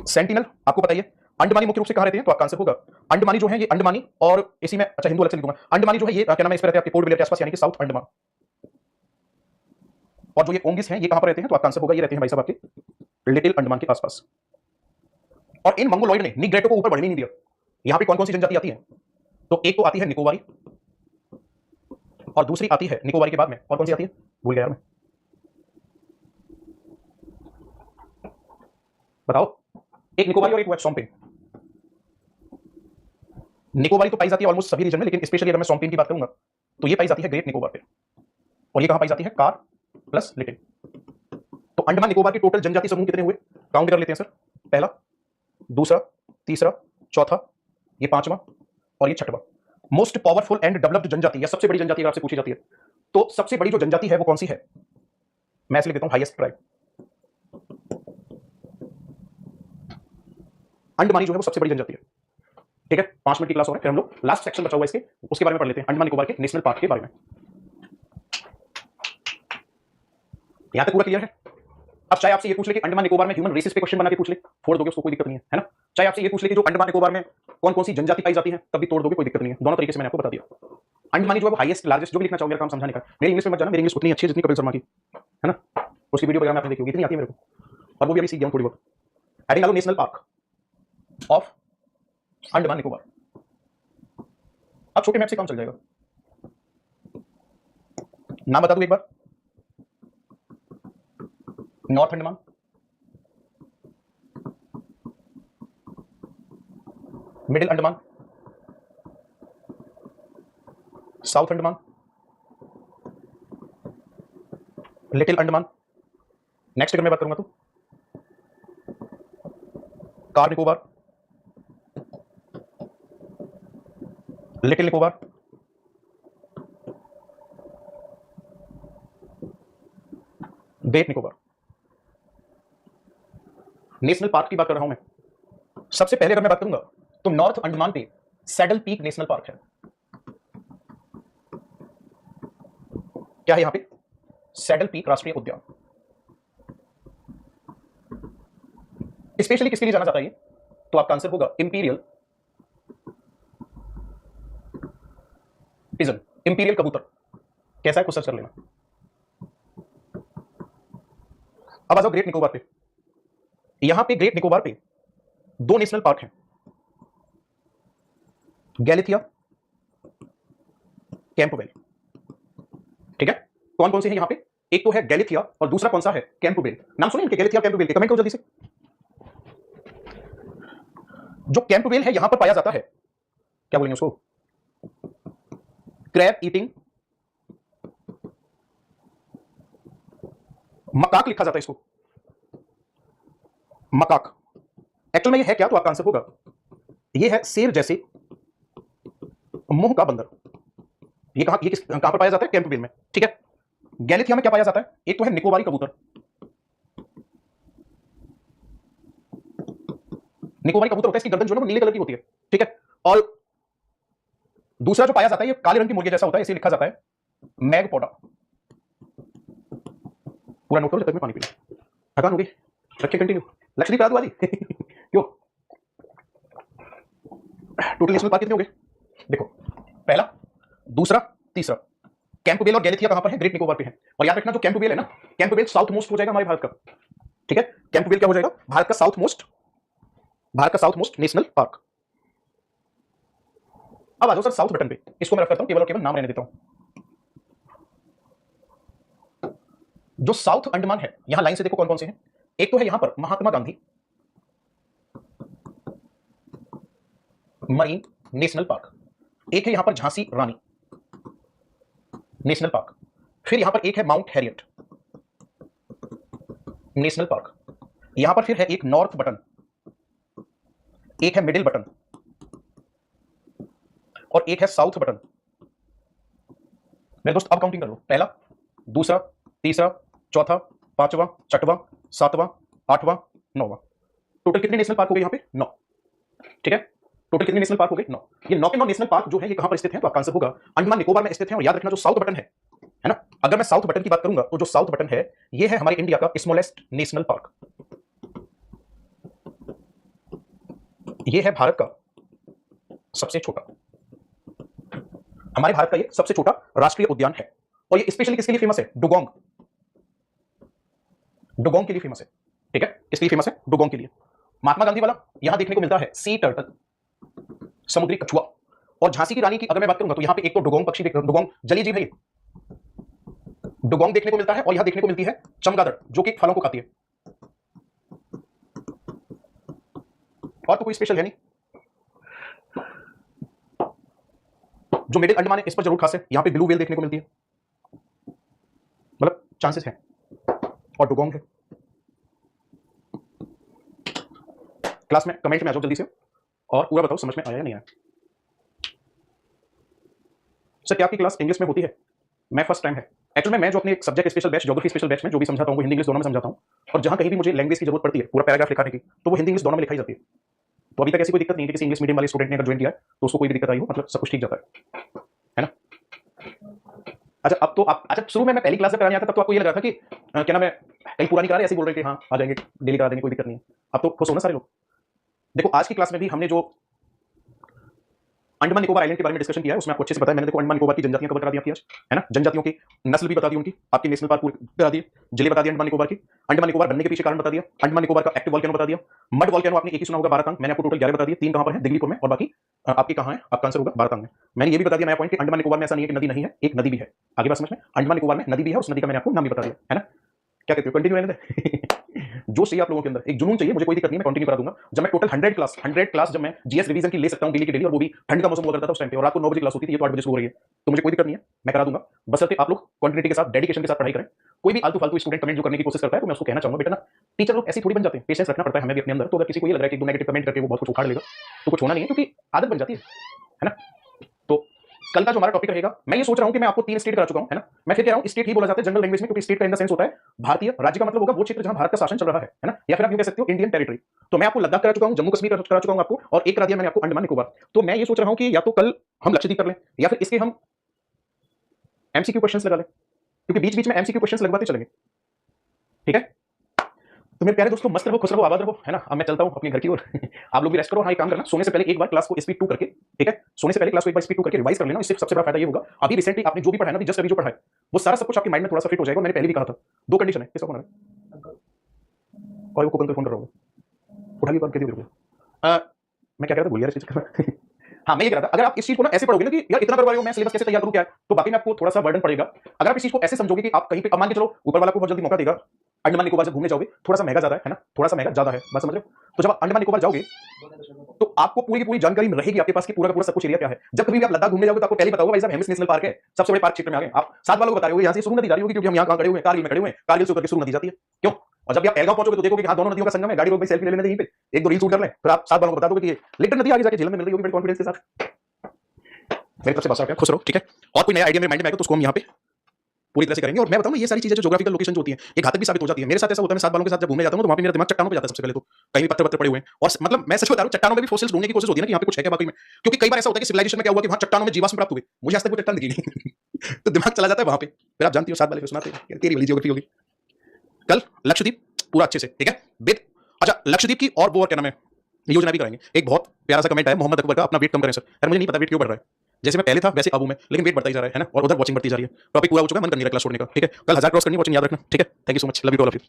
सेंटिनल आपको बताइए अंडमानी मुख्य रूप से कहां रहते हैं, तो आपका आंसर होगा अंडमानी जो है ये अंडमानी, और इसी में अच्छा हिंदू अलग से लिख दूंगा, अंडमानी जो है ये क्या नाम है, इस पर रहते हैं आपके पोर्ट ब्लेयर के आसपास, यानी कि साउथ अंडमान। और जो ये ओंगिस हैं ये कहां पर रहते हैं, तो आपका आंसर होगा ये रहते हैं भाई साहब आपके लिटिल अंडमान के आसपास। और इन मंगोलॉइड ने निग्रेटो को ऊपर बढ़ने नहीं दिया। यहां पे कौन कौन सी जनजाति आती है, तो एक तो आती है निकोबारी, और दूसरी आती है निकोबारी के बाद में और कौन सी आती है, भूल गया यार मैं, बताओ। एक निकोबारी और एक सौंपिन। निकोबारी तो पाई जाती है ऑलमोस्ट सभी रीजन में, लेकिन स्पेशली अगर मैं सौंपिन की बात करूंगा तो ये पाई जाती है ग्रेट निकोबार पे, और ये कहां पाई जाती है, कार प्लस लिटिल। तो अंडमान निकोबार के टोटल जनजाति समूह कितने हुए, काउंट कर लेते हैं सर। पहला, दूसरा, तीसरा, चौथा, ये पांचवा और ये छठवा। मोस्ट पावरफुल एंड डेवलप्ड जनजाति या सबसे बड़ी जनजाति अगर आपसे पूछी जाती है, तो सबसे बड़ी जो जनजाति है वो कौन सी है, मैं इसलिए देता हूं हाईएस्ट ट्राइब, अंडमानी जो है वो सबसे बड़ी जनजाति है। ठीक है, 5 मिनट की क्लास हो रहा है, फिर हम लोग लास्ट सेक्शन बचा हुआ इसके, उसके बारे में पढ़ लेते हैं, अंडमान निकोबार के नेशनल पार्क के बारे में। यहां तक पूरा क्लियर है। अब चाहे आपसे ये पूछ ले कि अंडमान निकोबार में ह्यूमन रेसिस पे क्वेश्चन बना के पूछ ले, फोड़ दोगे उसको, कोई दिक्कत नहीं है ना। चाहे आपसे ये पूछ ले कि जो अंडमान निकोबार में कौन कौन सी जनजाति पाई जाती है, तब भी तोड़ दोगे, कोई दिक्कत नहीं है। दोनों तरीके से मैंने आपको बता दिया। अंडमानी जो है वो हाईएस्ट लार्जेस्ट, जो भी लिखना चाहोगे काम समझाने का। मेरी इंग्लिश में मत जाना, मेरी इंग्लिश उतनी अच्छी है जितनी कपिल शर्मा की है ना, उसकी वीडियो वगैरह में आपने देखी होगी, इतनी आती है मेरे को, और वो भी अभी सीख गया हूं थोड़ी बहुत। एडिनालो national park of Andaman Nicobar. अब छोटे मैप से काम चल जाएगा। नाम बता दूं एक बार, north Andaman, middle Andaman, south Andaman, little Andaman. Next अगर मैं बात करूंगा तो Car Nicobar, little Nicobar, great Nicobar. National park की बात कर रहा हूं मैं। सबसे पहले अगर मैं बात करूंगा तो नॉर्थ अंडमान पे सैडल पीक नेशनल पार्क है। क्या है यहां पे, सैडल पीक राष्ट्रीय उद्यान। स्पेशली किसके लिए जाना जाता है ये, तो आपका आंसर होगा इंपीरियल पिजन, इंपीरियल कबूतर। कैसा है, कुछ सर्च कर लेना। अब आ जाओ ग्रेट निकोबार पे। यहां पे ग्रेट निकोबार पे 2 नेशनल पार्क हैं, गैलिथिया, कैंपबेल। ठीक है, कौन कौन से हैं यहां पे, एक तो है गैलिथिया और दूसरा कौन सा है, कैंपबेल। नाम सुने इनके, गैलिथिया कैंपबेल के, कमेंट करो जल्दी से। जो कैंपबेल है यहां पर पाया जाता है, क्या बोलेंगे उसको, क्रैब ईटिंग मकाक लिखा जाता है इसको, मकाक। एक्चुअल में ये है क्या, तो आपका आंसर होगा ये है शेर जैसे मुंह का बंदर। ये कहां पर पाया जाता है, कैंपबेल में। ठीक है, गैलिथिया में क्या पाया जाता है, एक तो है निकोबारी कबूतर, निकोबारी कबूतर होता है, इसकी गर्दन जो है वो नीले कलर की होती है। ठीक है, और दूसरा जो पाया जाता है ये काले रंग की मुर्गे जैसा होता है, इसे लिखा जाता है मैगपोडा। पूरा नोट करो जब तक मैं पानी पी लूं। थकान होगी, रखिए कंटिन्यू। लक्ष्मी करा दो वाली क्यों? टोटल नेशनल पार्क कितने हो गए? देखो, पहला, दूसरा, तीसरा। कैंपबेल और गैलिथिया कहां पर है? ग्रेट निकोबार पे है। और याद रखना जो कैंपबेल है ना, कैंपबेल साउथ मोस्ट हो जाएगा हमारे भारत का। ठीक है, कैंपबेल क्या हो जाएगा? भारत का साउथ मोस्ट नेशनल पार्क। अब आ जाओ सर साउथ बटन पे, इसको मैं रख करता हूं, केवल और केवल नाम रहने देता हूं। जो साउथ अंडमान है, यहां लाइन से देखो कौन कौन से हैं। एक तो है यहां पर Mahatma Gandhi marine national park, एक है यहां पर झांसी रानी नेशनल पार्क, फिर यहां पर एक है माउंट हैरियट नेशनल पार्क, यहां पर फिर है एक नॉर्थ बटन, एक है मिडिल बटन और एक है साउथ बटन। मेरे दोस्त अब काउंटिंग कर लो, पहला, दूसरा, तीसरा, चौथा, पांचवा, छठवां, सातवां, आठवां, नौवां। टोटल कितने नेशनल पार्क हो गए यहां पे? 9। ठीक है, टोटल कितने नेशनल पार्क हो गए? 9। ये 9 के 9 नेशनल पार्क जो है ये कहां पर स्थित है? तो आपका आंसर होगा अंडमान निकोबार में स्थित है। और याद रखना जो साउथ बटन है ना, अगर मैं साउथ बटन की बात करूंगा तो जो साउथ बटन है ये है हमारे इंडिया का स्मॉलेस्ट नेशनल पार्क। ये है भारत का सबसे छोटा, हमारे भारत का ये सबसे छोटा राष्ट्रीय उद्यान है। और ये स्पेशली किसके लिए फेमस है? डुगोंग, डुगोंग के लिए फेमस है। ठीक है, किसके लिए फेमस है? डुगोंग के लिए। महात्मा गांधी वाला यहां देखने को मिलता है सी टर्टल, समुद्री कछुआ। और झांसी की रानी की अगर मैं बात करूंगा तो यहां पे एक तो डुगोंग पक्षी, डुगोंग जलीय जीव है, डुगोंग देखने को मिलता है। और यहां देखने को मिलती है चमगादड़ जो कि फलों को खाती है। और तो कोई स्पेशल है नहीं। जो मिडिल अंडमान है इस पर जरूर खास है, यहां पे ब्लू व्हेल देखने को मिलती है, मतलब चांसेस है। और डुगोंग है। क्लास में कमेंट में आ जाओ जल्दी से और पूरा बताओ समझ में आया या नहीं आया। सर क्या आपकी क्लास इंग्लिश में होती है? मैं फर्स्ट टाइम है एक्चुअली मैं जो अपने subject special batch, geography special batch में जो भी समझाता हूं वो हिंदी इंग्लिश दोनों में समझाता हूं। और जहां कहीं भी मुझे लैंग्वेज की जरूरत पड़ती है पूरा पैराग्राफ लिखाने की तो वो हिंदी इंग्लिश दोनों में लिखाई जाती है। तो अभी तक ऐसी कोई दिक्कत नहीं है कि किसी इंग्लिश मीडियम वाले स्टूडेंट ने अगर ज्वाइन किया है तो उसको कोई भी दिक्कत आई हो, मतलब सब कुछ ठीक जाता है ना। अच्छा अब तो आप, अच्छा शुरू में मैं पहली क्लास जब कराने आता तब तो आपको ये लग रहा था कि क्या नाम है कहीं पूरा नहीं करा रहे, ऐसे बोल रहे थे हाँ आ जाएंगे डेली करा देंगे कोई दिक्कत नहीं है। अब तो खुश हो ना सारे लोग। देखो आज की क्लास में भी हमने जो अंडमान निकोबार आइलैंड के बारे में डिस्कशन किया है उसमें आपको अच्छे से पता है। मैंने देखो अंडमान निकोबार की जनजातियां कवर करा दी आपकी आज, है ना। जनजातियों की नस्ल भी बता दी उनकी, आपकी नेशनल पार्क पूरी बता दी, जिले बता दिए अंडमान निकोबार की, अंडमान निकोबार बनने के पीछे कारण बता दिया, अंडमान निकोबार का एक्टिव वॉल्केनो बता दिया, मड वॉल्केनो आपने एक ही सुना होगा बारातांग, मैंने आपको टोटल 11 बता दिए। 3 कहां पर है? दिल्लीपुर में, और बाकी आपकी कहां है? आपका आंसर होगा बारातांग में। मैंने ये भी बता दिया नया पॉइंट कि अंडमान निकोबार में ऐसा नहीं है कि नदी नहीं है, एक नदी भी है। आगे बात समझ में? अंडमान निकोबार में नदी भी है, उस नदी का मैंने आपको नाम भी बता दिया, है ना। क्या कहते हो कंटिन्यू रहने दे जोश चाहिए आप लोगों के अंदर, एक जुनून चाहिए, मुझे कोई दिक्कत नहीं है, मैं कंटिन्यू करा दूंगा। जब मैं टोटल 100 क्लास जब मैं जीएस रिवीजन की ले सकता हूं डेली की डेली, और वो भी ठंड का मौसम हुआ करता था उस टाइम पे, और रात को 9 बजे क्लास होती थी, ये तो 8 बजे शुरू हो रही है, तो मुझे कोई दिक्कत नहीं है, मैं करा दूंगा। बशर्ते आप लोग क्वांटिटी के साथ, डेडिकेशन के साथ पढ़ाई करें। कोई भी आलतू फालतू स्टूडेंट कमेंट जो करने की कोशिश करता है तो मैं उसको कहना चाहूंगा बेटा ना, टीचर लोग ऐसे थोड़ी बन जाते हैं, पेशेंस रखना पड़ता है हमें भी अपने अंदर। तो अगर किसी को ये लग रहा है कि 2 नेगेटिव कमेंट करके वो बहुत कुछ उखाड़ लेगा तो कुछ होना नहीं है, क्योंकि आदत बन जाती है ना। तो कल का जो हमारा टॉपिक रहेगा, मैं ये सोच रहा हूं कि मैं आपको 3 स्टेट करा चुका हूं, है ना। मैं फिर कह रहा हूं स्टेट ही बोला जाता है जनरल लैंग्वेज में, क्योंकि स्टेट का इन द सेंस होता है भारतीय, राज्य का मतलब होगा वो क्षेत्र जहां भारत का शासन चल रहा है ना, या फिर आप यूं कह सकते हो इंडियन टेरिटरी। तो मैं आपको लद्दाख करा चुका हूं, जम्मू कश्मीर करा चुका हूं आपको, और एक करा दिया मैंने आपको अंडमान निकोबार। तो मैं ये सोच रहा हूं कि या तो कल हम लक्षद्वीप कर लें या फिर इसके हम एमसीक्यू क्वेश्चंस लगा लें, क्योंकि बीच बीच में एमसीक्यू क्वेश्चंस लगवाते चलेंगे। ठीक है, तो मेरे प्यारे दोस्तों मस्त रहो, खुश रहो, आबाद रहो, है ना। अब मैं चलता हूं अपने घर की ओर आप लोग भी रेस्ट करो। हाँ एक काम करना, सोने से पहले एक बार क्लास को स्पीड 2 करके, ठीक है, सोने से पहले क्लास को एक बार स्पीड 2 करके रिवाइज कर लेना। इससे सबसे बड़ा फायदा ये होगा, अभी रिसेंटली आपने जो भी पढ़ा है ना, जस्ट अभी जो पढ़ा है वो सारा सब कुछ आपके माइंड में थोड़ा सा फिट हो जाएगा। मैंने पहले भी कहा था 2 कंडीशन है। किसका फोन है? और वो कुकन फोन कर रहा होगा, उठा भी बात कर दी। मैं क्या कह रहा था, भूल गया इस चीज का हाँ मैं ये कह रहा था, अगर आप इस चीज को ना ऐसे पढ़ोगे ना कि यार इतना करवा रहे हो, मैं सिलेबस कैसे तैयार करूं क्या है, तो बाकी में आपको थोड़ा सा बर्डन पड़ेगा। अगर आप इस चीज को ऐसे समझोगे कि आप कहीं पे, अब मान के चलो ऊपर वाला को बहुत जल्दी मौका देगा, अंडमान निकोबार जब घूमने जाओगे थोड़ा सा महंगा ज्यादा है ना, थोड़ा सा महंगा ज्यादा है, बात समझ रहे हो। तो जब अंडमान निकोबार जाओगे तो आपको पूरी की पूरी जानकारी रहेगी आपके पास कि पूरा का पूरा सब कुछ एरिया क्या है। जब कभी भी आप लद्दाख घूमने जाओगे तो आपको पहले पता होगा भाई साहब हेमिस नेशनल पार्क है, सबसे बड़े पार्क क्षेत्र में आ गए। आप साथ वालों को बता रहे हो यहाँ से सुरु नदी जा रही होगी, क्योंकि हम यहाँ खड़े हुए हैं, कारगिल में खड़े हुए हैं, कारगिल से होकर सुरु नदी जाती है, क्यों। और जब आप पहलगांव पहुंचोगे तो देखोगे कि हाँ दोनों नदियों का संगम है, गाड़ी रोक भाई सेल्फी ले लेने, यहीं पे 1-2 रील शूट कर लें, फिर आप साथ वालों को बता दोगे कि ये लिटन नदी आगे जाके झीलम में मिल रही होगी, बड़े कॉन्फिडेंस के साथ। मेरी तरफ से बस आप खुश रहो, ठीक है। और कोई नया आइडिया मेरे माइंड में आएगा तो उसको हम यहाँ पे पूरी तरह से करेंगे। और मैं बताऊं ये सारी चीजें जो ज्योग्राफिकल लोकेशन जो होती हैं ये घातक भी साबित हो जाती है। मेरे साथ ऐसा होता है, मैं 7 बालों के साथ जब घूमने जाता हूं तो वहां पे मेरा दिमाग चट्टानों पे जाता है सबसे पहले तो, कहीं भी पत्थर पत्थर पड़े हुए हैं। और मतलब मैं सच बता रहा हूं, चट्टानों में भी फोसिल्स ढूंढने की कोशिश होती है ना कि यहाँ पे कुछ है क्या वाकई में, क्योंकि कई बार ऐसा होता है कि सिविलाइजेशन में क्या हुआ कि वहां चट्टानों में जीवाश्म प्राप्त हुए, मुझे आज तक वो चट्टान दिखी नहीं तो दिमाग चला जाता है वहां पे। फिर आप जानती हो 7 बाले सुनाते हैं तेरी वाली ज्योग्राफी होगी। कल लक्षद्वीप पूरा अच्छे से, ठीक है बेट। अच्छा लक्षद्वीप की और वो और क्या नाम है योजना भी कराएंगे। एक बहुत प्यारा सा कमेंट है मोहम्मद अकबर का, अपना वेट कम करें सर। यार मुझे नहीं पता वेट क्यों बढ़ रहा है, जैसे मैं पहले था वैसे अब हूं मैं, लेकिन वेट बढ़ता ही जा रहा है ना, और उधर वॉचिंग बढ़ती जा रही है। टॉपिक पूरा हो चुका है, मन कर नहीं रहा क्लास छोड़ने का, ठीक है। कल 1000 क्रॉस करनी, वॉचिंग याद रखना, ठीक है। Thank you so much, love you all of you.